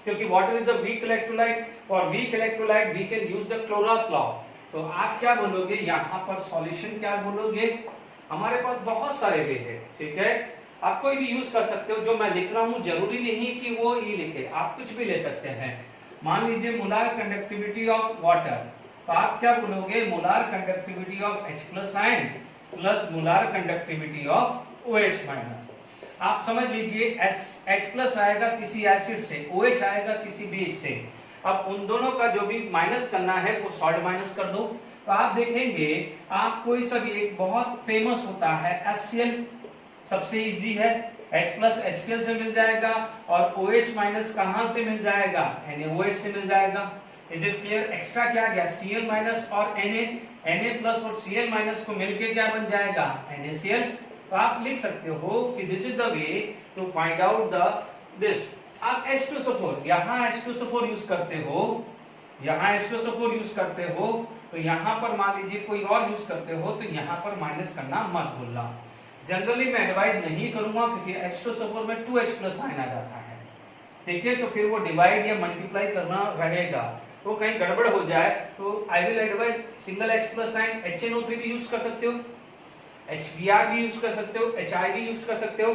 क्योंकि water is the weak electrolyte, for weak electrolyte we can use the Kohlrausch law. तो आप क्या बोलोगे, यहां पर सॉल्यूशन क्या बोलोगे, हमारे पास बहुत सारे वे हैं, ठीक है, आप कोई भी यूज कर सकते हो। जो मैं लिख रहा हूं जरूरी नहीं कि वो ही लिखे, आप कुछ भी ले सकते हैं। मान लीजिए मोलार कंडक्टिविटी ऑफ वाटर, तो आप क्या बोलोगे, molar conductivity of H plus ion plus molar conductivity of OH minus. आप समझ लीजिए H प्लस आएगा किसी एसिड से, OH आएगा किसी बेस से, अब उन दोनों का जो भी माइनस करना है वो सॉल्ट माइनस कर दो। तो आप देखेंगे आप कोई सा भी एक बहुत फेमस होता है HCl, सबसे इजी है H प्लस HCl से मिल जाएगा और OH माइनस कहां से मिल जाएगा, NaOH से मिल जाएगा। Is it clear? एक्स्ट्रा क्या गया, Cl माइनस और Na प्लस और Cl माइनस को मिलके क्या बन जाएगा, NaCl। तो आप लिख सकते हो कि this is the way to find out the this. आप H2SO4 यहाँ H2SO4 यूज करते हो, यहाँ H2SO4 यूज करते हो, तो यहाँ पर मान लीजिए कोई और यूज करते हो तो यहाँ पर माइनस करना मत भूलना। जनरली मैं एडवाइस नहीं करूंगा क्योंकि H2SO4 में 2H प्लस आयन आ जाता है, ठीक है, तो फिर वो डिवाइड या मल्टीप्लाई करना रहेगा, तो कहीं गड़बड़ हो जाए तो I will advise single H plus ion HNO3 भी यूज कर सकते हो, HBr भी यूज कर सकते हो, HI भी यूज कर सकते हो,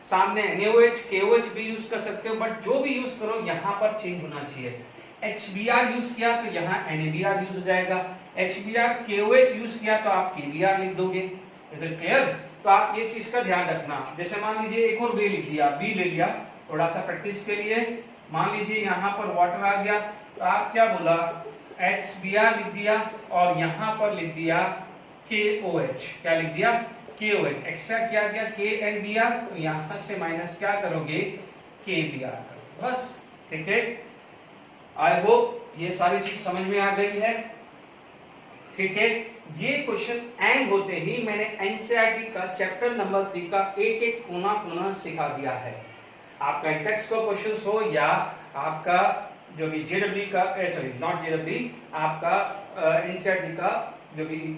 सामने NaOH KOH भी यूज कर सकते हो, बट जो भी यूज करो यहाँ पर चेंज होना चाहिए। HBr यूज किया तो यहाँ NaBr यूज हो जाएगा, HBr KOH यूज किया तो आप KBr लिख दोगे। Is it clear? तो आप ये चीज का ध्यान रखना। जैसे मान लीजिए एक और वे लिख दिया, बी ले लिया थोड़ा सा प्रैक्टिस के लिए, मान लीजिए यहाँ पर वाटर आ गया तो आप क्या बोला, HBr लिख दिया और यहाँ पर लिख दिया KOH, क्या लिख दिया, KOH। एक्स्ट्रा क्या गया K एंड Br, तो यहाँ से माइनस क्या करोगे, KBr करोगे, बस, ठीक है। आई होप ये सारी चीज समझ में आ गई है, ठीक है। ये क्वेश्चन एंड होते ही मैंने एनसीईआरटी का चैप्टर नंबर 3 का एक एक कोना कोना सिखा दिया है। आपका इंटेक्स का क्वेश्चन हो या आपका जो भी जेडब्ल्यू का, सॉरी नॉट जेडब्ल्यू, आपका एनसीईआरटी का जो भी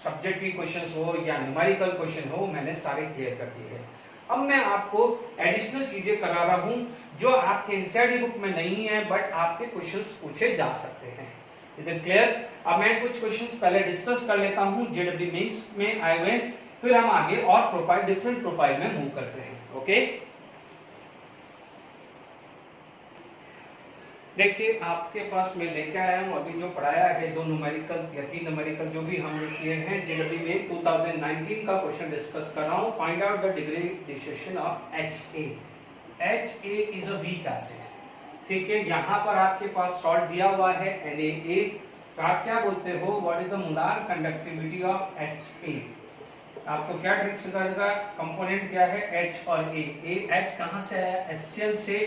सब्जेक्टिव क्वेश्चन हो या न्यूमेरिकल क्वेश्चन हो, मैंने सारे क्लियर कर दिए हैं। अब मैं आपको एडिशनल चीजें करा रहा हूं जो आपके एनसीईआरटी बुक में नहीं है बट आपके क्वेश्चंस पूछे जा सकते हैं। Is it clear? अब मैं कुछ क्वेश्चंस पहले डिस्कस कर लेता हूं जेडब्ल्यू मेंस में आए हुए, फिर हम आगे और प्रोफाइल, डिफरेंट प्रोफाइल में मूव करते हैं। ओके, देखिए आपके पास मैं लेकर आया हूं अभी जो पढ़ाया है, 2 न्यूमेरिकल या 3 न्यूमेरिकल जो भी हम लोग किए हैं जेडब्ल्यू में 2019 का क्वेश्चन डिस्कस कर रहा हूं। Find out the degree distribution of HA। HA is a weak acid, ठीक है। यहाँ पर आपके पास सॉल्ट दिया हुआ है NaA, तो आप क्या बोलते हो, what is the molar conductivity of HA। आपको क्या ट्रिक सिखाएगा, कंपोनेंट क्या है H और A। H कहां से आया, HCl से,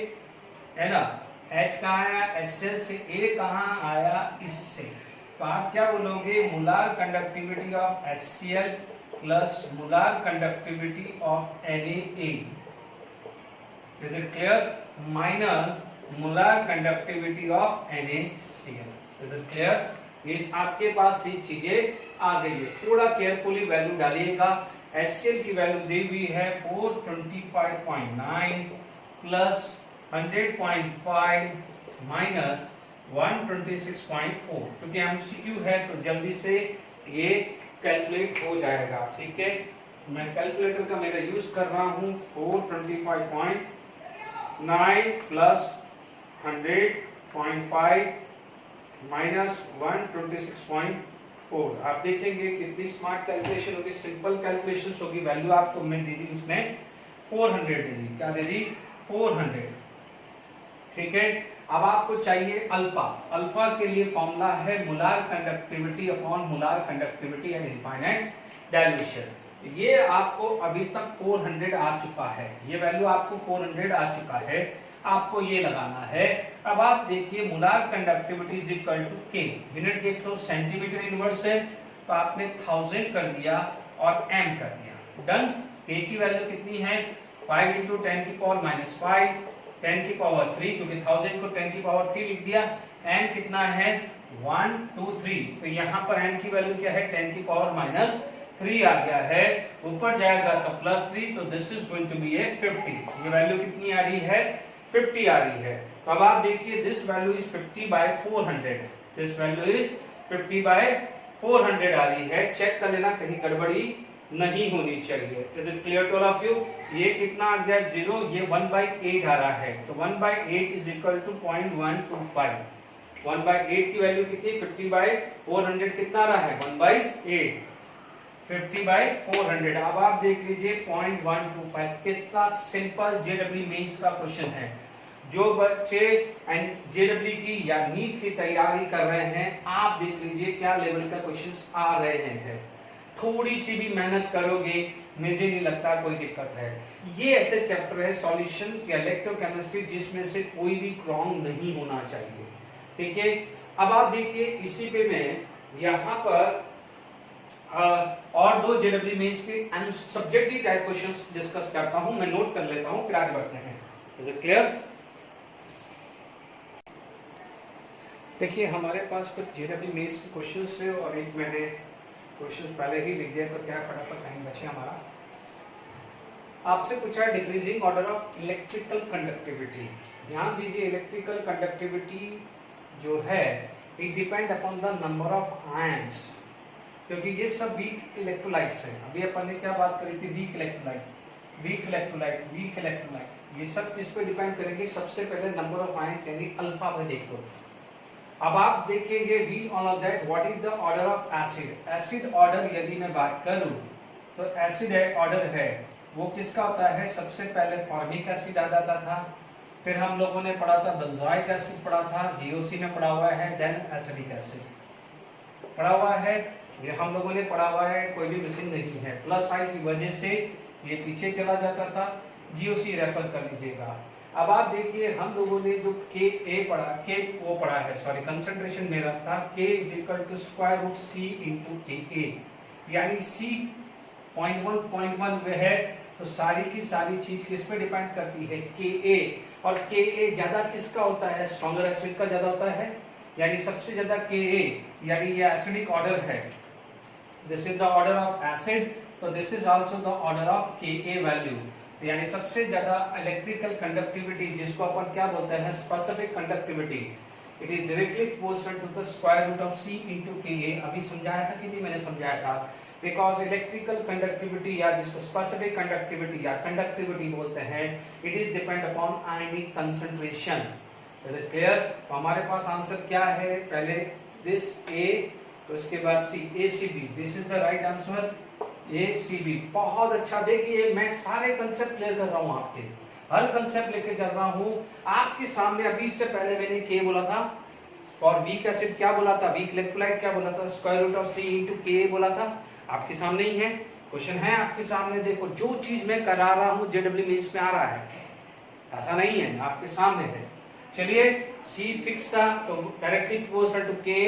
है ना, H कहां आया, HCl से, A कहां आया, इससे। तो आप क्या बोलोगे, molar conductivity of HCl plus molar conductivity of NaA, is it clear, minus molar conductivity of NaCl। Is it clear? ये आपके पास ये चीजें आ गई है, थोड़ा केयरफुली वैल्यू डालिएगा। HCl की वैल्यू दी हुई है 425.9 प्लस 100.5 माइनस 126.4, क्योंकि MCQ है तो जल्दी से ये कैलकुलेट हो जाएगा, ठीक है। मैं कैलकुलेटर का मेरा यूज कर रहा हूं, 425.9 प्लस 100.5 माइनस 126.4। आप देखेंगे कितनी स्मार्ट कैलकुलेशन होगी, सिंपल कैलकुलेशन होगी। वैल्यू आपको मैं दे दी उसने 400 दे दी, क्या दे दी, 400, ठीक है। अब आपको चाहिए अल्फा। अल्फा के लिए फॉर्मूला है molar conductivity upon molar conductivity at infinite dilution. ये आपको अभी तक 400 आ चुका है, ये वैल्यू आपको 400 आ चुका है, आपको ये लगाना है। अब आप देखिए molar conductivity is equal to K, unit देख लो सेंटीमीटर इनवर्स है, तो आपने 1000 कर दिया और m कर दिया, डन। K की वैल्यू कितनी है, 5 × 10 की पावर -5 10 की पावर 3, क्योंकि 1000 को 10 की पावर 3 लिख दिया। m कितना है, 1 2 3, तो यहाँ पर m की वैल्यू क्या है, 10 की पावर -3 आ गया है, ऊपर जाएगा तो +3, तो this is going to be a 50। ये वैल्यू कितनी आ रही है, 50 आ रही है। तो अब आप देखिए this value is 50/400, this value is 50/400 आ रही है। चेक कर लेना कहीं गड़बड़ी नहीं होनी चाहिए। Is it clear to all of you? ये कितना आ गया 0, ये 1/8 आ रहा है, तो 1/8 इज इक्वल टू 0.125। 1/8 की वैल्यू कितनी, 50/400 कितना आ रहा है, 1/8, 50/400। अब आप देख लीजिए 0.125, कितना सिंपल जेडब्ल्यू मेंस का क्वेश्चन है। जो बच्चे जेडब्ल्ययू की या नीट की तैयारी कर रहे हैं, आप देख लीजिए क्या लेवल का क्वेश्चंस आ रहे हैं। थोड़ी सी भी मेहनत करोगे, मुझे नहीं लगता कोई दिक्कत है। ये ऐसे चैप्टर है सॉल्यूशन या इलेक्ट्रोकेमिस्ट्री जिसमें से कोई भी रॉन्ग नहीं होना चाहिए, ठीक है। अब आप देखिए इसी पे मैं यहाँ पर और दो जेडब्ल्यू मेंस के सब्जेक्टिव टाइप क्वेश्चंस डिस्कस करता हूं, मैं नोट कर लेता हूं फिर आगे बढ़ते हैं। Is it clear? देखिए हमारे पास कुछ जेडब्ल्यू मेंस के क्वेश्चंस है और एक मैंने क्वेश्चंस पहले ही लिख दिया तो क्या फटाफट टाइम बचे हमारा। आपसे पूछा decreasing order of electrical conductivity. ध्यान दीजिए इलेक्ट्रिकल कंडक्टिविटी जो है it depend upon the number of ions, क्योंकि ये सब वीक इलेक्ट्रोलाइट्स हैं। अभी अपन ने क्या बात करी थी, weak electrolyte, weak electrolyte, weak electrolyte, ये सब किस पे डिपेंड करेंगे, सबसे पहले नंबर ऑफ आयंस यानी अल्फा पे देखो। अब आप देखेंगे we all that what is the order of acid. Acid order यदि मैं बात करूं तो एसिड ऑर्डर है वो किसका होता है, सबसे पहले फॉर्मिक एसिड आ जाता था, फिर हम लोगों ने पढ़ा था बेंजोइक एसिड पढ़ा था, जीओसी में पढ़ा हुआ है, देन एसिडिक एसिड पढ़ा हुआ है, ये हम लोगों ने पढ़ा हुआ है, कोई भी मिसिंग नहीं है। प्लस आई की वजह से ये पीछे चला जाता था, जीओसी रेफर कर लीजिएगा। अब आप देखिए हम लोगों ने जो के ए पढ़ा, के ओ पढ़ा है, सॉरी कंसंट्रेशन मेरा था K is equal to square root C into K A, यानी सी 0.1 वे है तो सारी की सारी चीज किस पे डिपेंड करती है, के ए। और के ए ज्यादा किसका होता है, स्ट्रॉन्गर एसिड का ज्यादा होता है, यानी सबसे ज्यादा के ए, यानी ये एसिडिक ऑर्डर है, this is the order of acid, तो this is also the order of K A value, यानी सबसे ज्यादा इलेक्ट्रिकल कंडक्टिविटी जिसको अपन क्या बोलते हैं specific conductivity, it is directly proportional to the square root of C into K A. अभी समझाया था कि नहीं, मैंने समझाया था, बिकॉज इलेक्ट्रिकल कंडक्टिविटी या जिसको स्पेसिफिक कंडक्टिविटी या कंडक्टिविटी बोलते हैं, it is depend upon ionic concentration. Is it clear? तो हमारे पास आंसर क्या है, पहले दिस ए तो उसके बाद C, A C B, this is the right answer, A C B. बहुत अच्छा, देखिए मैं सारे कंसेप्ट क्लियर कर रहा हूं आपके, हर कंसेप्ट लेके चल रहा हूं आपके सामने। अभी इससे पहले मैंने के बोला था, फॉर वीक एसिड क्या बोला था, वीक इलेक्ट्रोलाइट क्या बोला था, square root of C into K बोला था, आपके सामने ही है, क्वेश्चन है आपके सामने। देखो जो चीज मैं करा रहा हूं जेडब्ल्यू मेंस में आ रहा है, ऐसा नहीं है, आपके सामने है। चलिए सी फिक्स था तो डायरेक्टली प्रोपोर्शनल टू के,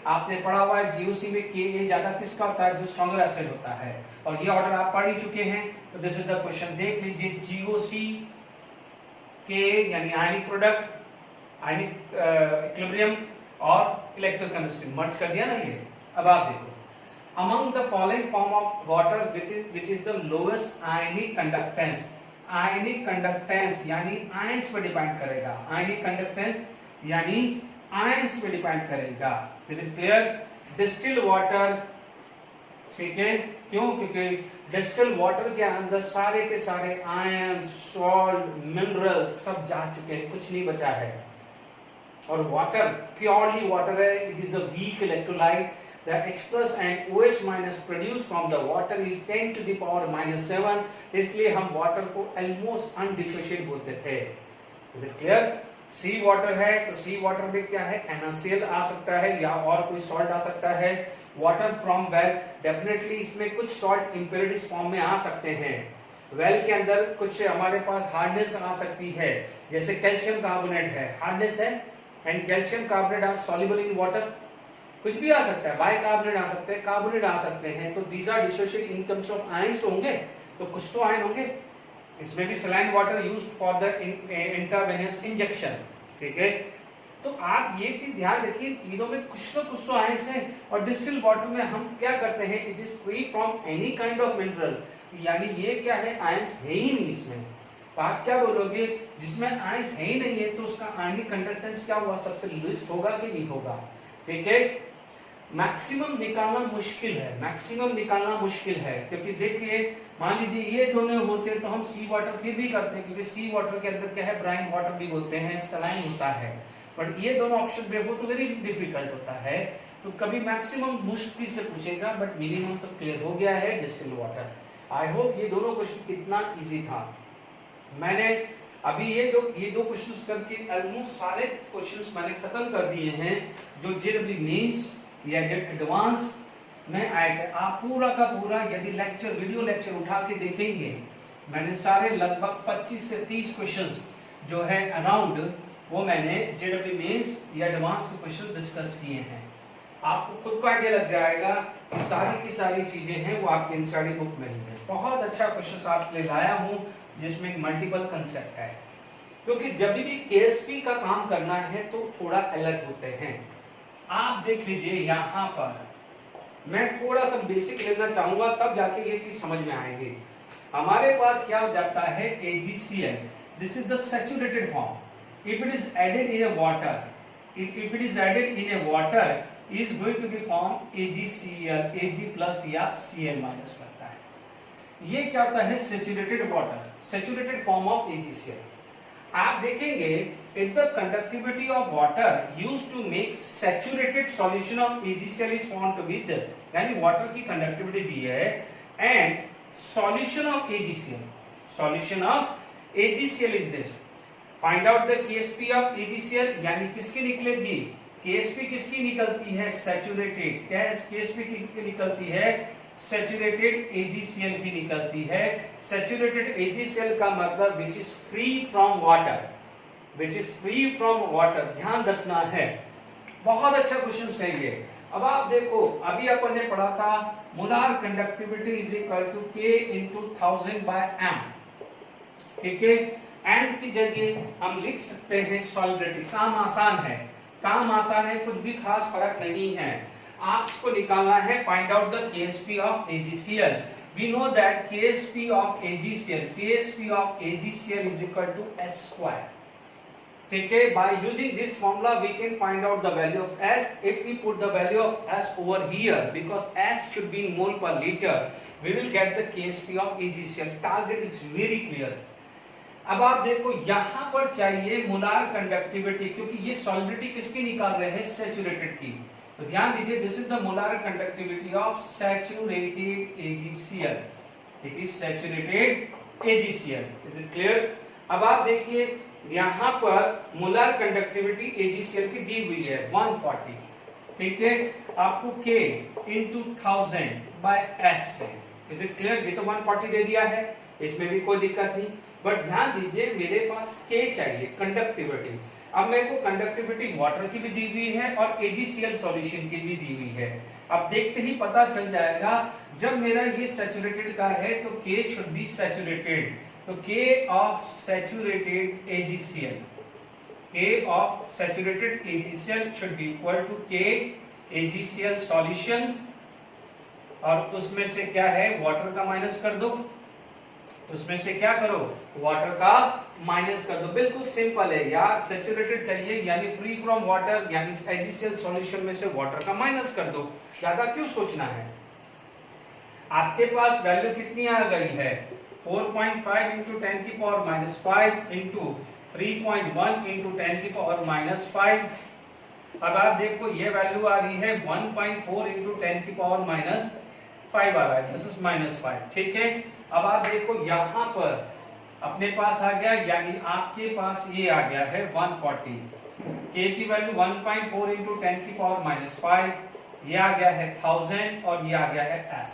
आपने पढ़ा हुआ है जीओसी में के ए ज्यादा किसका होता है, जो स्ट्रॉन्गर एसिड होता है, और ये ऑर्डर आप पढ़ ही चुके हैं। तो दिस इज द क्वेश्चन, देख लीजिए जीओसी के यानी आयनिक प्रोडक्ट, आयनिक इक्विलिब्रियम और इलेक्ट्रोकेमिस्ट्री मर्ज कर दिया ना ये। अब आप देखो among the following form of water which is the lowest ionic conductance, ionic conductance यानी आयंस पे डिपेंड करेगा, आयनिक कंडक्टेंस यानी आयंस पे डिपेंड करेगा। Is it clear? Distil water, ठीक है, क्यों, क्योंकि डिस्टिल वाटर के अंदर सारे के सारे आयन, सॉल्ट, मिनरल सब जा चुके हैं, कुछ नहीं बचा है। और वाटर प्योरली वाटर है, it is a weak electrolyte. The H plus and OH minus produced from the water is 10 to the power minus 7, इसलिए हम वाटर को almost undissociated बोलते थे। Is it clear? Sea water है तो सी water में क्या है, NaCl आ सकता है या और कोई सॉल्ट आ सकता है। वाटर फ्रॉम वेल, डेफिनेटली इसमें कुछ सॉल्ट इम्प्योरिटीज फॉर्म में आ सकते हैं। वेल के अंदर कुछ हमारे पास हार्डनेस आ सकती है, जैसे कैल्शियम कार्बोनेट है, हार्डनेस है, and calcium carbonate are soluble in water. कुछ भी आ सकता है, बाइकार्बोनेट आ सकते हैं, कार्बोनेट आ सकते हैं, तो these are dissociated in terms of ions होंगे, तो कुछ तो आयन होंगे। इसमें भी saline water used for the intravenous injection, ठीक है। तो आप ये चीज ध्यान रखिए, तीनों में कुछ तो आयंस हैं, और डिस्टिल वाटर में हम क्या करते हैं, it is free from any kind of mineral, यानी ये क्या है, आयंस है ही नहीं इसमें। तो आप क्या बोलोगे, जिसमें आयंस है ही नहीं है तो उसका आयनिक कंडक्टेंस क्या हुआ, सबसे लिस्ट होगा कि नहीं होगा, ठीक है। मैक्सिमम निकालना मुश्किल है, मैक्सिमम निकालना मुश्किल है, क्योंकि देखिए मान लीजिए ये दोनों होते तो हम सी वाटर फिर भी करते हैं, क्योंकि सी वाटर के अंदर क्या है, ब्राइन वाटर भी बोलते हैं, सलाइन होता है, बट ये दोनों ऑप्शन पे हो तो वेरी डिफिकल्ट होता है। तो कभी मैक्सिमम मुश्किल से पूछेगा, बट मिनिमम तो क्लियर हो गया है, डिस्टिल वाटर। आई होप ये दोनों क्वेश्चन कितना इजी था। मैंने अभी ये दो क्वेश्चंस करके ऑलमोस्ट सारे क्वेश्चंस मैंने खत्म कर दिए हैं, जो जेडब्ल्यू मेंस या जेड एडवांस में आएगा। आप पूरा का पूरा यदि लेक्चर वीडियो लेक्चर उठा के देखेंगे, मैंने सारे लगभग 25 से 30 क्वेश्चंस जो है अराउंड वो मैंने जेडब्ल्यू मेंस या एडवांस के क्वेश्चन डिस्कस किए हैं। आपको खुद को आइडिया लग जाएगा कि सारी की सारी चीजें हैं वो आपके एनसीईआरटी बुक में ही है। बहुत अच्छा क्वेश्चन आपके लिए लाया हूं जिसमें मल्टीपल कंसेप्ट है, क्योंकि जब भी केएसपी का काम करना है तो थोड़ा अलर्ट होते हैं। आप देख लीजिए यहाँ पर मैं थोड़ा सा बेसिक लेना चाहूंगा, तब जाके ये चीज समझ में आएगी। हमारे पास क्या हो जाता है AgCl, this is the saturated form. If it is added in a water, if it is added in a water is going to be formed AgCl, Ag plus या Cl माइनस करता है। ये क्या होता है saturated water, saturated form of AgCl। आप देखेंगे if the conductivity of water used to make saturated solution of AgCl is found to be this, यानी वाटर की कंडक्टिविटी दी है and solution of AgCl is this। Find out the KSP of AgCl, यानी किसकी निकलेगी, KSP किसकी निकलती है saturated, क्या KSP की निकलती है सैचुरेटेड AgCl की निकलती है। सैचुरेटेड AgCl का मतलब which is free from water, which is free from water, ध्यान रखना है। बहुत अच्छा क्वेश्चन है ये। अब आप देखो अभी अपन ने पढ़ा था molar conductivity is equal to K into 1000/m, ठीक है। एंड की जगह हम लिख सकते हैं सॉलिडिटी। काम आसान है, काम आसान है, कुछ भी खास फर्क नहीं है। आपको निकालना है find out the KSP of AgCl। We know that KSP of AgCl is equal to S square, ठीक है। By using this formula we can find out the value of S। If we put the value of S over here because S should be in mole per liter, we will get the KSP of AgCl। Target is very clear. अब आप देखो यहां पर चाहिए molar conductivity, क्योंकि ये solidity किसकी निकाल रहे हैं सैचुरेटेड की। तो ध्यान दीजिए this is the molar conductivity of saturated AgCl, it is saturated AgCl। Is it clear. अब आप देखिए यहां पर मोलार कंडक्टिविटी AgCl की दी हुई है 140, ठीक है। आपको K into 1000/S से, इज इट क्लियर। ये तो 140 दे दिया है, इसमें भी कोई दिक्कत नहीं। बट ध्यान दीजिए मेरे पास K चाहिए कंडक्टिविटी। अब मेरे को कंडक्टिविटी वाटर की भी दी हुई है और AgCl सॉल्यूशन की भी दी हुई है। अब देखते ही पता चल जाएगा, जब मेरा ये सैचुरेटेड का है तो K शुड बी सैचुरेटेड, तो K of saturated AgCl, K of saturated AgCl should be equal to K AgCl solution, और उसमें से क्या है वाटर का माइनस कर दो, उसमें से क्या करो वाटर का माइनस कर दो। बिल्कुल सिंपल है यार, सैचुरेटेड चाहिए यानी फ्री फ्रॉम वाटर, यानी AgCl सॉल्यूशन में से वाटर का माइनस कर दो। ज्यादा क्यों सोचना है। आपके पास वैल्यू कितनी आ गई है 4.5 into 10 की पावर -5 into 3.1 into 10 की पावर -5। अब आप देखो ये वैल्यू आ रही है 1.4 into 10 की पावर -5 आ रहा है, दिस इज -5, ठीक है। अब आप देखो यहां पर अपने पास आ गया, यानी आपके पास ये आ गया है 140, K की वैल्यू 1.4 into 10 की पावर -5, ये आ गया है 1000 और ये आ गया है S।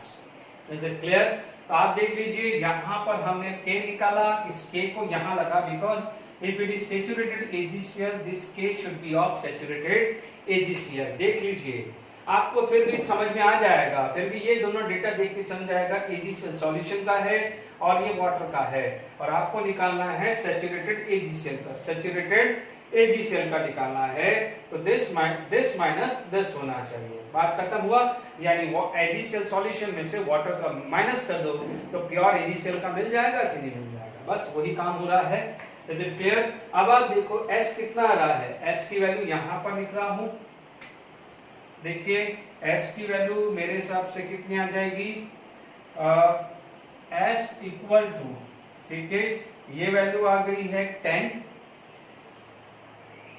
Is it clear. तो आप देख लीजिए यहां पर हमने K निकाला, इस K को यहां लगा because if it is saturated AgCl this K should B of saturated AgCl। देख लीजिए आपको फिर भी समझ में आ जाएगा, फिर भी ये दोनों डेटा देख के समझ जाएगा AgCl सॉल्यूशन का है और ये वाटर का है, और आपको निकालना है सैचुरेटेड AgCl का, सैचुरेटेड AgCl का निकालना है। तो दिस माइनस दिस होना चाहिए। बात खत्म हुआ, यानी AgCl सॉल्यूशन में से वाटर का माइनस कर दो तो प्योर AgCl का मिल जाएगा कि नहीं मिल जाएगा, बस वही काम हो रहा है। Is it clear. अब आप देखो S कितना आ रहा है, S की वैल्यू यहां पर लिख रहा हूं, देखिए S की वैल्यू मेरे हिसाब से कितनी आ जाएगी S इक्वल टू, ठीक है, ये वैल्यू आ गई है 10,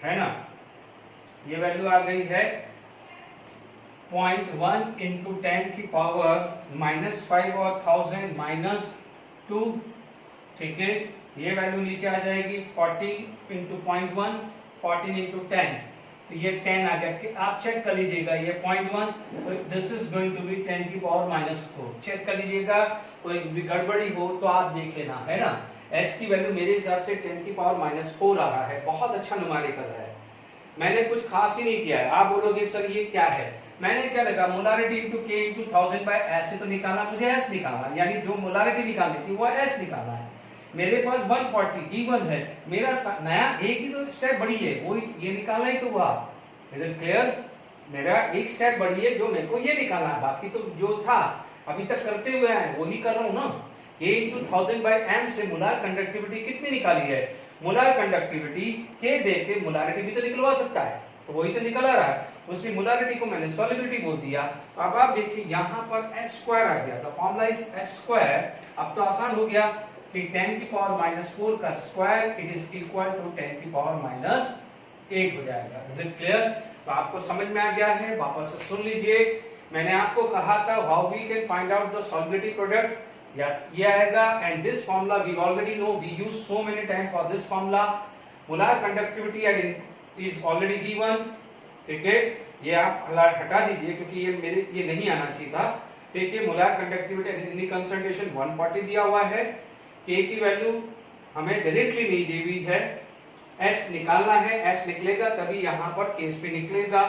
है ना, ये वैल्यू आ गई है 0.1 into 10 की पावर -5 और 1000 -2, ठीक है। ये वैल्यू नीचे आ जाएगी 40 into 0.1, 14 into 10, तो ये 10 आ गया कि आप चेक कर लीजिएगा ये 0.1, this is going to be 10 की पावर -4। चेक कर लीजिएगा, कोई भी गड़बड़ी हो तो आप देख लेना, है ना। s की वैल्यू मेरे हिसाब से 10 की पावर -4 आ रहा है, बहुत अच्छा न्यूमेरिकल है। मैंने कुछ खास ही नहीं किया है। आप बोलोगे सर ये क्या है, मैंने क्या लगा मोलारिटी इनटू के इनटू 1000 बाय s से तो निकालना, मुझे s निकालना, यानी जो मोलारिटी निकालनी थी वो s निकालना है। मेरे पास 140 गिवन है, मेरा नया एक ही तो स्टेप बढ़ी है, वो ये निकालना ही तो हुआ। Is it clear? मेरा एक स्टेप बढ़ी है जो मेरे को ये निकालना है, बाकी तो जो था अभी तक करते हुए आए वही कर रहा हूं ना। a इनटू 1000 बाय m से मोलार कंडक्टिविटी कितनी निकाली है, मोलार कंडक्टिविटी के देके मोलारिटी भी तो निकलवा सकता है, तो वही तो निकल आ रहा है। उसी मोलारिटी को मैंने सॉल्युबिलिटी बोल दिया। अब आप देखिए यहाँ पर s² आ गया, द फॉर्मूला इज s²। अब तो आसान हो गया कि 10 की पावर -4 का square it is equal to 10 की पावर -8 हो जाएगा। Is it clear? तो आपको समझ में आ गया है, वापस से सुन लीजिए। मैंने आपको कहा था how we can find out the solubility product, या ये आएगा, and this formula we already know, we use so many time for this formula. Molar conductivity at is already given, ठीक है। ये आप हटा दीजिए क्योंकि ये नहीं आना चाहिए था, ठीक है। Molar conductivity at any concentration 140 दिया हुआ है। के की वैल्यू हमें डायरेक्टली नहीं दी हुई है, s निकालना है, s निकलेगा तभी यहाँ पर केस पे निकलेगा।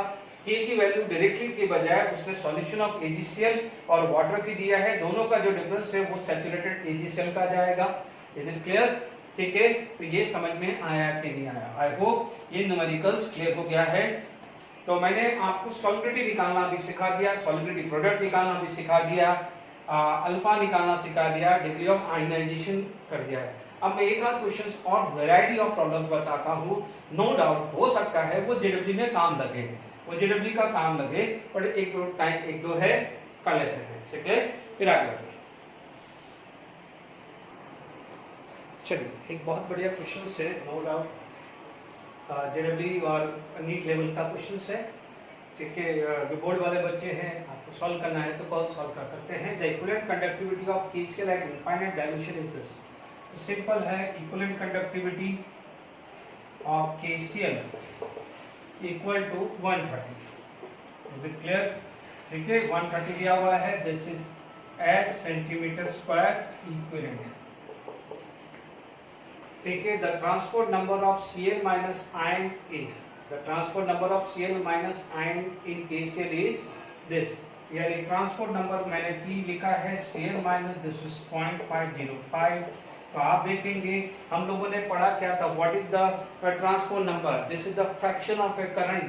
k की वैल्यू डायरेक्टली के बजाय उसने सॉल्यूशन ऑफ AgCl और वाटर की दिया है, दोनों का जो डिफरेंस है वो सैचुरेटेड AgCl का जाएगा। Is it clear? ठीक है, तो ये समझ में आया कि नहीं आया? आई होप ये न्यूमेरिकल्स क्लियर हो गया है। तो मैंने आपको सॉल्युबिलिटी निकालना भी सिखा दिया, सॉल्युबिलिटी प्रोडक्ट निकालना भी सिखा दिया, अल्फा निकालना सिखा दिया, डिग्री ऑफ आयनाइजेशन कर दिया है। अब मैं एक आध क्वेश्चंस और वैरायटी ऑफ प्रॉब्लम्स बताता हूँ, नो डाउट हो सकता है वो जेडब्ल्यू में काम लगे, वो जेडब्ल्यू का काम लगे, बट एक दो है कर लेते हैं, ठीक है। फिर आगे बढ़ते हैं। चलिए, एक बहुत बढ़िया क्वेश्चन है, नो डाउट जेडब्ल्यू और नीट लेवल का क्वेश्चन है, ठीक है। जो बोर्ड वाले बच्चे हैं आपको सॉल्व करना है तो कल सॉल्व कर सकते हैं। The equivalent conductivity of KCl at infinite dilution is this. Simple है, equivalent conductivity of KCl equal to 130। Is it clear? ठीक है, 130 दिया हुआ है, this is s centimetre square equivalent, ठीक है। The transport number of Cl minus ion A, the transport number of Cl minus ion in KCl is this। यानी transport number मैंने T लिखा है, Cl माइनस दिस इज 0.505। तो आप देखेंगे हम लोगों ने पढ़ा क्या था, what is the transport number, this is the fraction of a current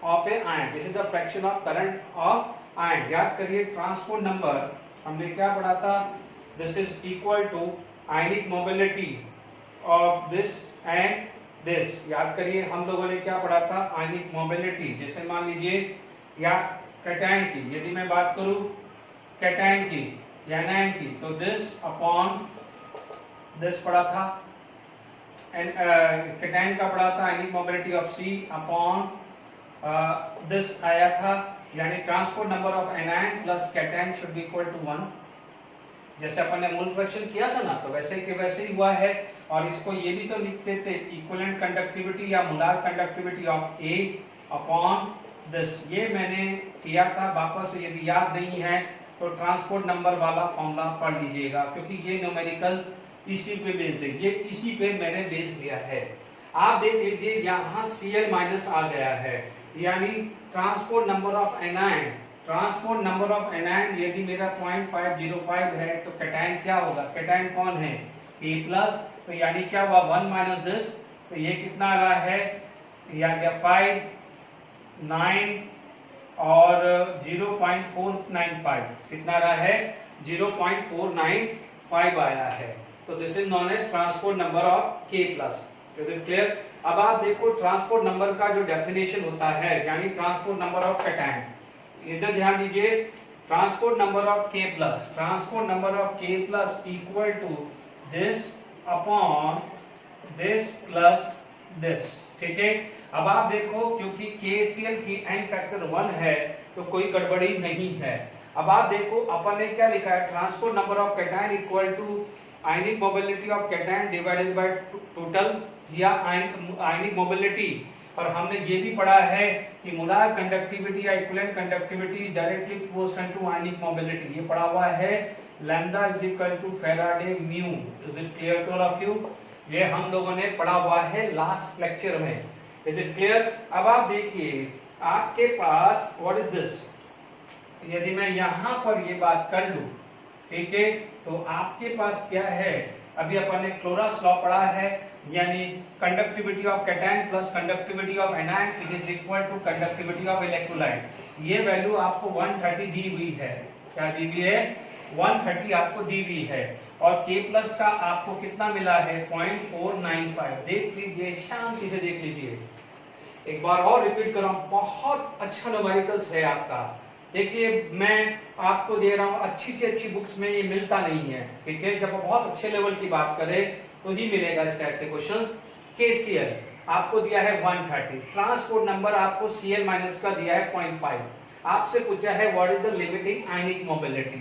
of a ion, this is the fraction of current of ion. याद करिए ट्रांसपोर्ट नंबर हमने क्या पढ़ा था, this is equal to ionic mobility of this and this. याद करिए हम लोगों ने क्या पढ़ा था, आयनिक मोबिलिटी। जैसे मान लीजिए या कैटायन की, यदि मैं बात करूं कैटायन की या एनायन की, तो दिस अपॉन दिस पढ़ा था, कैटायन का पढ़ा था ionic mobility of C upon this आया था, यानी transport number of anion plus cation should be equal to 1। जैसे अपन ने मोल फ्रैक्शन किया था ना, तो वैसे के वैसे ही हुआ है। और इसको ये भी तो लिखते थे इक्विवेलेंट कंडक्टिविटी या molar conductivity of A upon this, ये मैंने किया था। वापस यदि याद नहीं है तो ट्रांसपोर्ट नंबर वाला फॉर्मूला पढ़ लीजिएगा, क्योंकि ये न्यूमेरिकल इसी पे बेस्ड है, ये इसी पे मैंने बेस लिया है। आप देख लीजिए यहाँ Cl माइनस आ गया है, यानी transport number of anion, transport number of anion यदि मेरा 0.505 है तो कैटायन क्या होगा, कैटायन कौन है K प्लस, तो यानी क्या हुआ 1 माइनस दिस, तो ये कितना आ रहा है, ये आ गया 5, 9 और 0.495, कितना रहा है 0.495 आया है। तो this is known as transport number of K plus. Is it clear? अब आप देखो ट्रांसपोर्ट नंबर का जो डेफिनेशन होता है, यानी ट्रांसपोर्ट नंबर ऑफ कैटायन, इधर ध्यान दीजिए, transport number of K plus, transport number of K plus equal to this upon this plus this, ठीक है। अब आप देखो क्योंकि KCl की n फैक्टर 1 है तो कोई गड़बड़ी नहीं है। अब आप देखो अपन ने क्या लिखा है, transport number of cation equal to ionic mobility of cation divided by total, या आयनिक मोबिलिटी और हमने ये भी पढ़ा है कि मोलार कंडक्टिविटी या equivalent conductivity directly proportional to ionic mobility, ये पढ़ा हुआ है lambda is equal to Faraday mu. Is it clear to all of you? ये हम लोगों ने पढ़ा हुआ है लास्ट लेक्चर में। Is it clear? अब आप देखिए आपके पास व्हाट इज दिस, यदि मैं यहां पर ये बात कर लूं, ठीक है, तो आपके पास क्या है, अभी अपन ने क्लोरस लॉ पढ़ा है, यानी conductivity of cation plus conductivity of anion it is equal to conductivity of electrolyte. ये वैल्यू आपको 130 दी हुई है। क्या दी हुई है? 130 आपको दी हुई है। और K प्लस का आपको कितना मिला है? 0.495। देख लीजिए, शांति से देख लीजिए, एक बार और रिपीट कर रहा हूं, बहुत अच्छा न्यूमेरिकल्स है आपका। देखिए मैं आपको दे रहा हूं, अच्छी से अच्छी बुक्स में ये मिलता नहीं है, ठीक है, जब बहुत अच्छे लेवल की बात करें तो ही मिलेगा इस टाइप के क्वेश्चन। KCl आपको दिया है 130, ट्रांसपोर्ट नंबर आपको Cl माइनस का दिया है 0.5, आपसे पूछा है what is the limiting ionic mobility,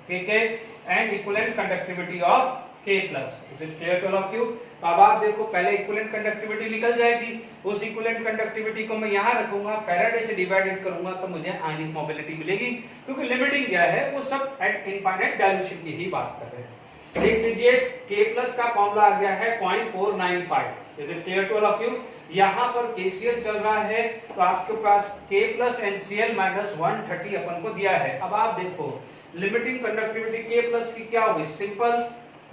ठीक है, and equivalent conductivity of K plus. Is it clear to all of you? अब आप देखो, पहले इक्विवेलेंट कंडक्टिविटी निकल जाएगी, उस इक्विवेलेंट कंडक्टिविटी को मैं यहां रखूंगा, फैराडे से डिवाइडेड करूंगा तो मुझे आयनिक मोबिलिटी मिलेगी, क्योंकि लिमिटिंग क्या है, वो सब एट इनफाइनाइट डायल्यूशन की ही बात कर रहे हैं। देख लीजिए K प्लस का फॉर्मूला आ गया है 0.495। Is it clear to all of you? यहां पर KCl चल रहा है तो आपके पास K प्लस NCl माइनस 130 अपन को दिया है। अब आप देखो लिमिटिंग कंडक्टिविटी K प्लस की क्या हुई, simple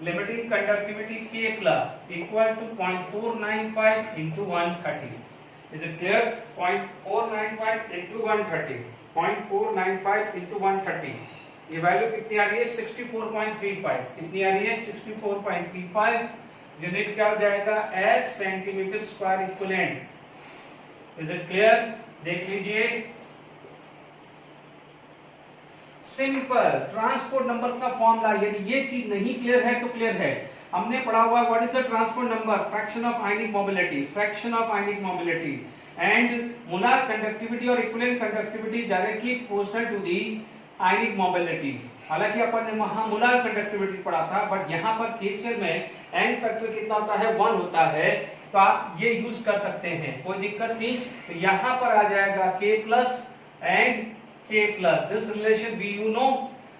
limiting conductivity K plus equal to 0.495 into 130। Is it clear? 0.495 into 130, 0.495 into 130, ये वैल्यू कितनी आ रही है? 64.35। कितनी आ रही है? 64.35। यूनिट क्या हो जाएगा? As centimetre square equivalent. Is it clear? देख लीजिए, सिंपल ट्रांसपोर्ट नंबर का फॉर्मूला। यदि ये चीज नहीं क्लियर है तो क्लियर है, हमने पढ़ा हुआ what is the transport number, fraction of ionic mobility, fraction of ionic mobility and molar conductivity और equivalent conductivity directly proportional to the ionic mobility. हालांकि अपन ने वहां मोलार कंडक्टिविटी पढ़ा था, बट यहाँ पर KCl में एन फैक्टर कितना होता है? 1 होता है, तो आप ये यूज कर सकते हैं, कोई दिक्कत नहीं। तो यहाँ पर आ जाएगा K plus and K plus, this relation we you know.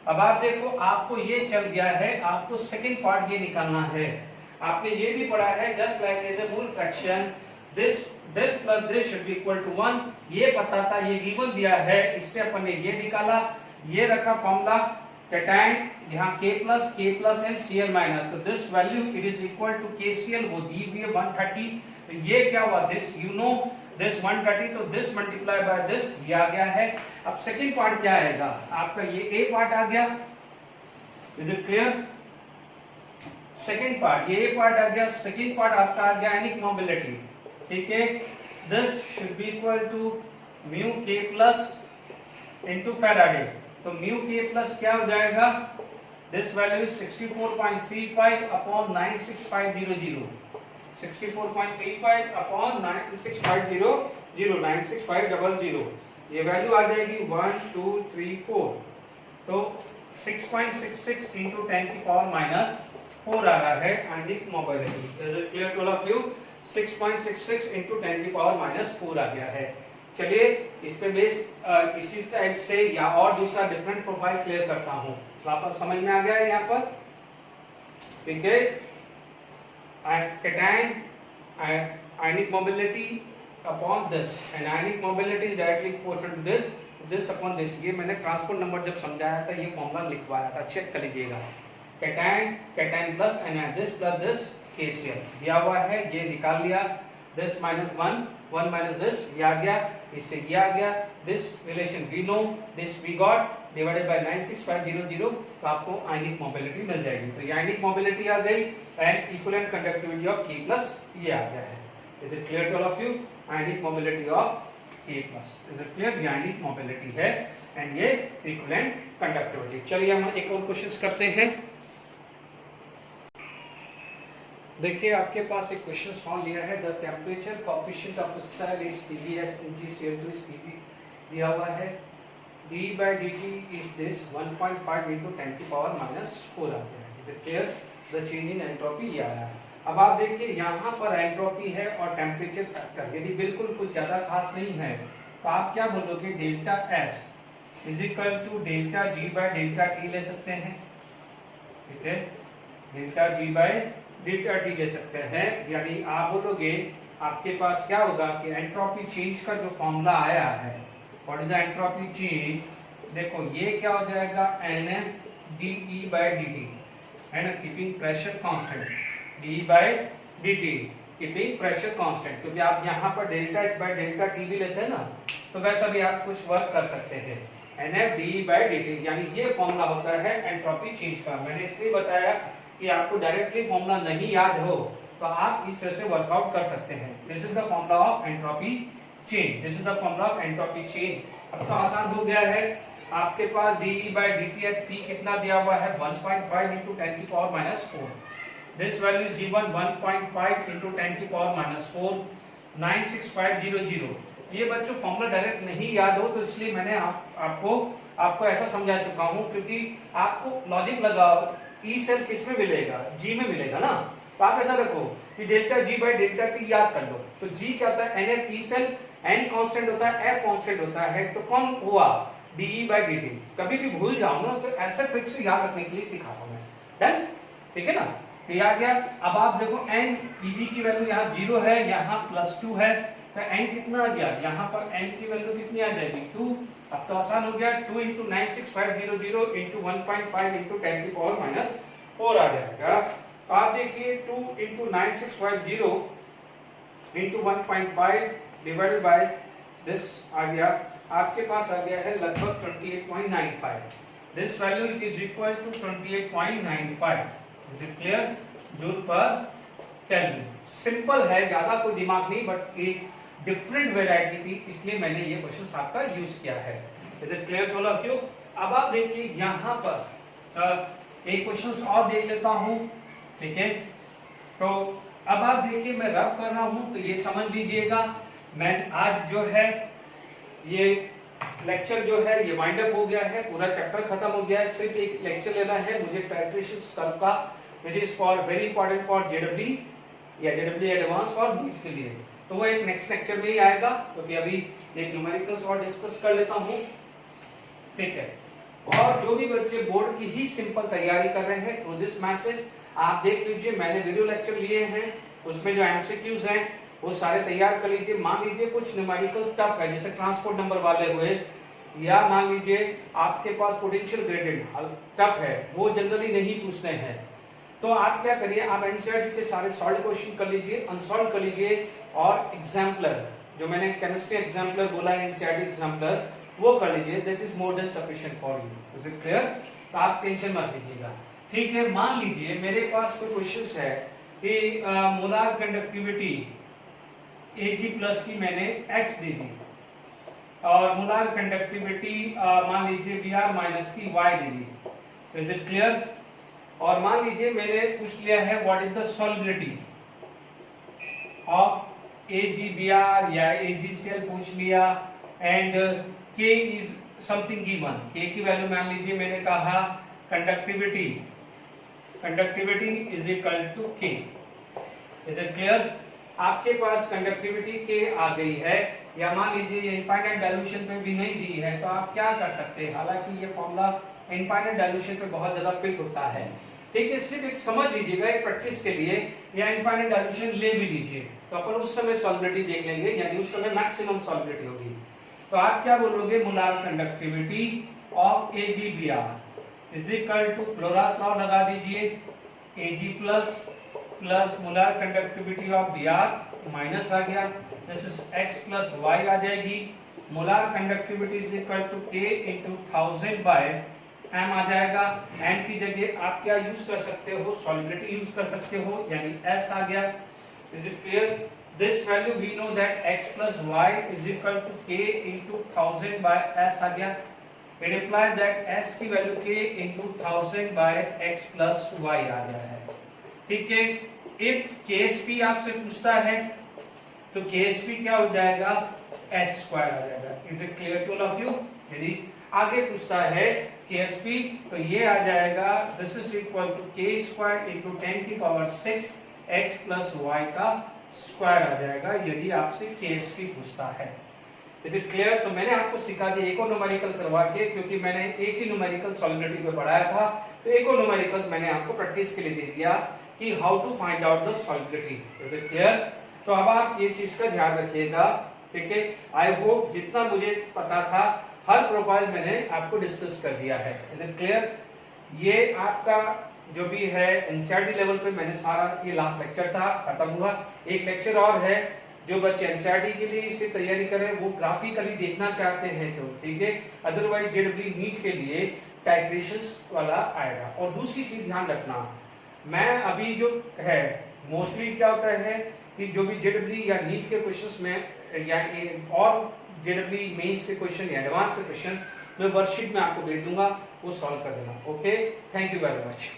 अब आप देखो, आपको ये चल गया है, आपको सेकेंड पार्ट ये निकालना है। आपने ये भी पढ़ा है, just like as a mole fraction, this plus this should be equal to 1। ये पता था, ये गिवन दिया है, इससे अपन ने ये निकाला, ये रखा फॉर्मूला कैटायन, यहाँ K plus and Cl minus, तो this value it is equal to KCl, वो दी हुई है 130। तो ये क्या हुआ? दिस यू नो, दिस 130, तो दिस मल्टीप्लाई बाय दिस, ये आ गया है। अब सेकंड पार्ट क्या आएगा आपका? ये A पार्ट आ गया। Is it clear? Second part, ये A पार्ट आ गया, सेकंड पार्ट आपका आ गया आयनिक मोबिलिटी, ठीक है, this should be equal to mu K plus into Faraday. तो म्यू K प्लस क्या हो जाएगा? दिस वैल्यू 64.35 अपॉन 96500, 64.35 अपॉन 96500, 96500, ये वैल्यू आ जाएगी 1 2 3 4, तो 6.66 इंटू 10 की पावर माइनस 4 आ रहा है ionic mobility. Is it clear to all of you? 6.66 into 10 की पावर माइनस 4 आ गया है। चलिए इस पे बेस इसी टाइप से या और दूसरा डिफरेंट प्रोफाइल क्लियर करता हूं, वापस समझ में आ गया है यहाँ पर, ठीक है। Cation ionic mobility upon this, and ionic mobility is directly proportional to this upon this. ये मैंने ट्रांसपोर्ट नंबर जब समझाया था, ये फॉर्मूला लिखवाया था, चेक कर लीजिएगा। Cation plus and this KCl दिया हुआ है, ये निकाल लिया, दिस माइनस 1 माइनस दिस, ये आ गया, इससे ये आ गया, this relation we know, this we got, divided by 96500, तो आपको आयनिक मोबिलिटी मिल जाएगी। तो ये आयनिक मोबिलिटी आ गई and equivalent conductivity of K plus ये आ गया है। Is it clear to all of you? Ionic mobility of K plus, is it clear? ये आयनिक मोबिलिटी है एंड ये इक्विवेलेंट कंडक्टिविटी। चलिए हम एक और क्वेश्चन करते हैं। देखिए आपके पास एक क्वेश्चन सॉल्व लिया है, the temperature coefficient of the cell is PbS Mg Cl2 is Pb दिया हुआ है, d/dt इज दिस 1.5 into 10 की पावर माइनस 4 आ गया है। Is it clear? The change in entropy ये आया है। अब आप देखिए यहाँ पर एंट्रोपी है और टेम्परेचर फैक्टर, यदि बिल्कुल कुछ ज्यादा खास नहीं है तो आप क्या बोलोगे, delta S is equal to delta G by delta T ले सकते हैं, ठीक है, delta G by delta T ले सकते हैं। यानी आप बोलोगे आपके पास क्या होगा कि एंट्रोपी चेंज का जो फॉर्मूला आया है, what is the entropy change, देखो ये क्या हो जाएगा, N D E by D T है ना, keeping pressure constant, D by D T keeping pressure constant, क्योंकि आप यहाँ पर delta H by delta T भी लेते हैं ना, तो वैसा भी आप कुछ वर्क कर सकते हैं, N F D by D T, यानी ये फॉर्मूला होता है एंट्रोपी चेंज का। मैंने इसलिए बताया कि आपको डायरेक्टली फॉर्मूला नहीं याद हो तो आप इस तरह से वर्कआउट कर सकते हैं। This is the formula of entropy change, this is the formula of entropy change. अब तो आसान हो गया है, आपके पास D E by D T at P कितना दिया हुआ है, 1.5 इंटू 10 की power minus 4, this value is given 1.5 into 10 की पावर माइनस 4, 96500। ये बच्चों फॉर्मूला डायरेक्ट नहीं याद हो तो इसलिए मैंने आपको ऐसा समझा चुका हूं, क्योंकि आपको लॉजिक लगाओ, ई सेल किस में मिलेगा, जी में मिलेगा ना, तो आप ऐसा रखो कि delta G by delta T याद कर लो। तो जी क्या होता है, N F E cell, N constant होता है, एफ कांस्टेंट होता है, तो कौन हुआ, डी बाय डी टी। कभी भी भूल जाओ ना तो ऐसा ट्रिक से याद रखने के लिए सिखाता हूं मैं, डन, ठीक है ना, तो याद गया। अब आप देखो एन ईवी की वैल्यू यहाँ 0 है, यहाँ +2 है, तो एन कितना आ गया, यहाँ पर एन की वैल्यू कितनी आ जाएगी, 2। अब तो आसान हो गया, 2 इंटू 96500 इंटू 1.5 इंटू 10 की पावर माइनस 4 आ जाएगा। तो आप देखिए 2 into 9650 into 1.5 divided by this आ गया, आपके पास आ गया है लगभग 28.95। This value it is equal to 28.95। Is it clear, joule per kelvin. Simple है, ज्यादा कोई दिमाग नहीं, बट एक डिफरेंट वेराइटी थी इसलिए मैंने ये क्वेश्चन आपका यूज किया है। Is it clear to all of you. अब आप देखिए यहाँ पर एक क्वेश्चन और देख लेता हूँ, ठीक है। तो अब आप देखिए मैं रब कर रहा हूँ तो ये समझ लीजिएगा, मैं आज जो है ये लेक्चर जो है ये वाइंड अप हो गया है, पूरा चैप्टर खत्म हो गया है, सिर्फ एक लेक्चर लेना है मुझे ट्राइट्रेशंस कर्व का, which is for very important for JW या जेडब्ल्यू एडवांस और नीट के लिए। तो वो एक नेक्स्ट लेक्चर में ही आएगा, क्योंकि अभी एक न्यूमेरिकल्स और डिस्कस कर लेता हूँ, ठीक है। और जो भी बच्चे बोर्ड की ही सिंपल तैयारी कर रहे हैं थ्रू दिस मैसेज, आप देख लीजिए मैंने वीडियो लेक्चर लिए हैं, उसमें जो एमसीक्यूज हैं वो सारे तैयार कर लीजिए। मान लीजिए कुछ न्यूमेरिकल्स टफ है, जैसे ट्रांसपोर्ट नंबर वाले हुए, या मान लीजिए आपके पास पोटेंशियल ग्रेडियंट टफ है, वो जनरली नहीं पूछते हैं, तो आप क्या करिए, आप एनसीईआरटी के सारे सॉल्व क्वेश्चन कर लीजिए, अनसॉल्व कर लीजिए, और एग्जाम्पलर जो मैंने केमिस्ट्री एग्जाम्पलर बोला है, एनसीईआरटी एग्जाम्पलर, वो कर लीजिए, that is more than sufficient for you. Is it clear, तो आप टेंशन मत लीजिएगा, ठीक है। मान लीजिए मेरे पास कोई क्वेश्चन है कि मोलार कंडक्टिविटी Ag+ की मैंने x दे दी, और मोलार कंडक्टिविटी मान लीजिए Br- की y दे दी। Is it clear. और मान लीजिए मैंने पूछ लिया है what is the solubility of AgBr या AgCl पूछ लिया, and K is something given, K की वैल्यू मान लीजिए मैंने कहा conductivity is equal to K। Is it clear. आपके पास कंडक्टिविटी K आ गई है, या मान लीजिए ये इनफाइनाइट डाइल्यूशन पे भी नहीं दी है, तो आप क्या कर सकते हैं, हालांकि ये फॉर्मूला इनफाइनाइट डाइल्यूशन पे बहुत ज्यादा फिट होता है, ठीक है। सिर्फ एक समझ लीजिएगा एक प्रैक्टिस के लिए, या इनफाइनाइट डाइल्यूशन ले भी लीजिए, तो अपन उस समय सॉल्युबिलिटी देख लेंगे, यानी उस समय मैक्सिमम सॉल्युबिलिटी होगी। तो आप क्या बोलोगे, molar conductivity of AgBr is equal to Kohlrausch law लगा दीजिए, Ag+ plus molar conductivity of Br minus आ गया, दिस इज x + y आ जाएगी, molar conductivity is equal to K into 1000 by m आ जाएगा। m की जगह आप क्या यूज कर सकते हो, सॉल्युबिलिटी यूज कर सकते हो, यानी s आ गया। Is it clear. This value we know that x + y is equal to K into 1000 by s आ गया। इट इंप्लाइज दैट s की value K into 1000 by x + y आ गया है, ठीक है। इफ KSP आपसे पूछता है तो KSP क्या हो जाएगा, s² आ जाएगा। Is it clear to all of you. यदि आगे पूछता है KSP तो ये आ जाएगा, this is equal to K² into 10 की पावर 6 x प्लस वाई का स्क्वायर आ जाएगा यदि आपसे KST पूछता है। Is it clear? तो मैंने आपको सिखा दिया एक और न्यूमेरिकल करवा के, क्योंकि मैंने एक ही न्यूमेरिकल सॉलिबिलिटी पे पढ़ाया था, तो एक और न्यूमेरिकल्स मैंने आपको प्रैक्टिस के लिए दे दिया कि how to find out the solubility. Is it clear? तो अब आप ये चीज का ध्यान रखिएगा, ठीक है। आई होप जितना मुझे पता था हर प्रोफाइल मैंने आपको डिस्कस कर दिया है। Is it clear? ये आपका जो भी है एनसीईआरटी लेवल पे मैंने सारा, ये लास्ट लेक्चर था, खत्म हुआ। एक लेक्चर और है, जो बच्चे एनसीईआरटी के लिए इसे तैयारी करें वो ग्राफिकली देखना चाहते हैं तो ठीक है, अदरवाइज जेडब्ल्यू नीट के लिए टाइट्रेशंस वाला आएगा। और दूसरी चीज ध्यान रखना, मैं अभी जो है मोस्टली क्या होता है कि जो भी जेडब्ल्यू या नीट के क्वेश्चंस में या और जेडब्ल्यू मेंस के क्वेश्चन या एडवांस के क्वेश्चन मैं वर्कशीट में आपको भेज दूंगा, वो सॉल्व कर देना। Okay, thank you very much.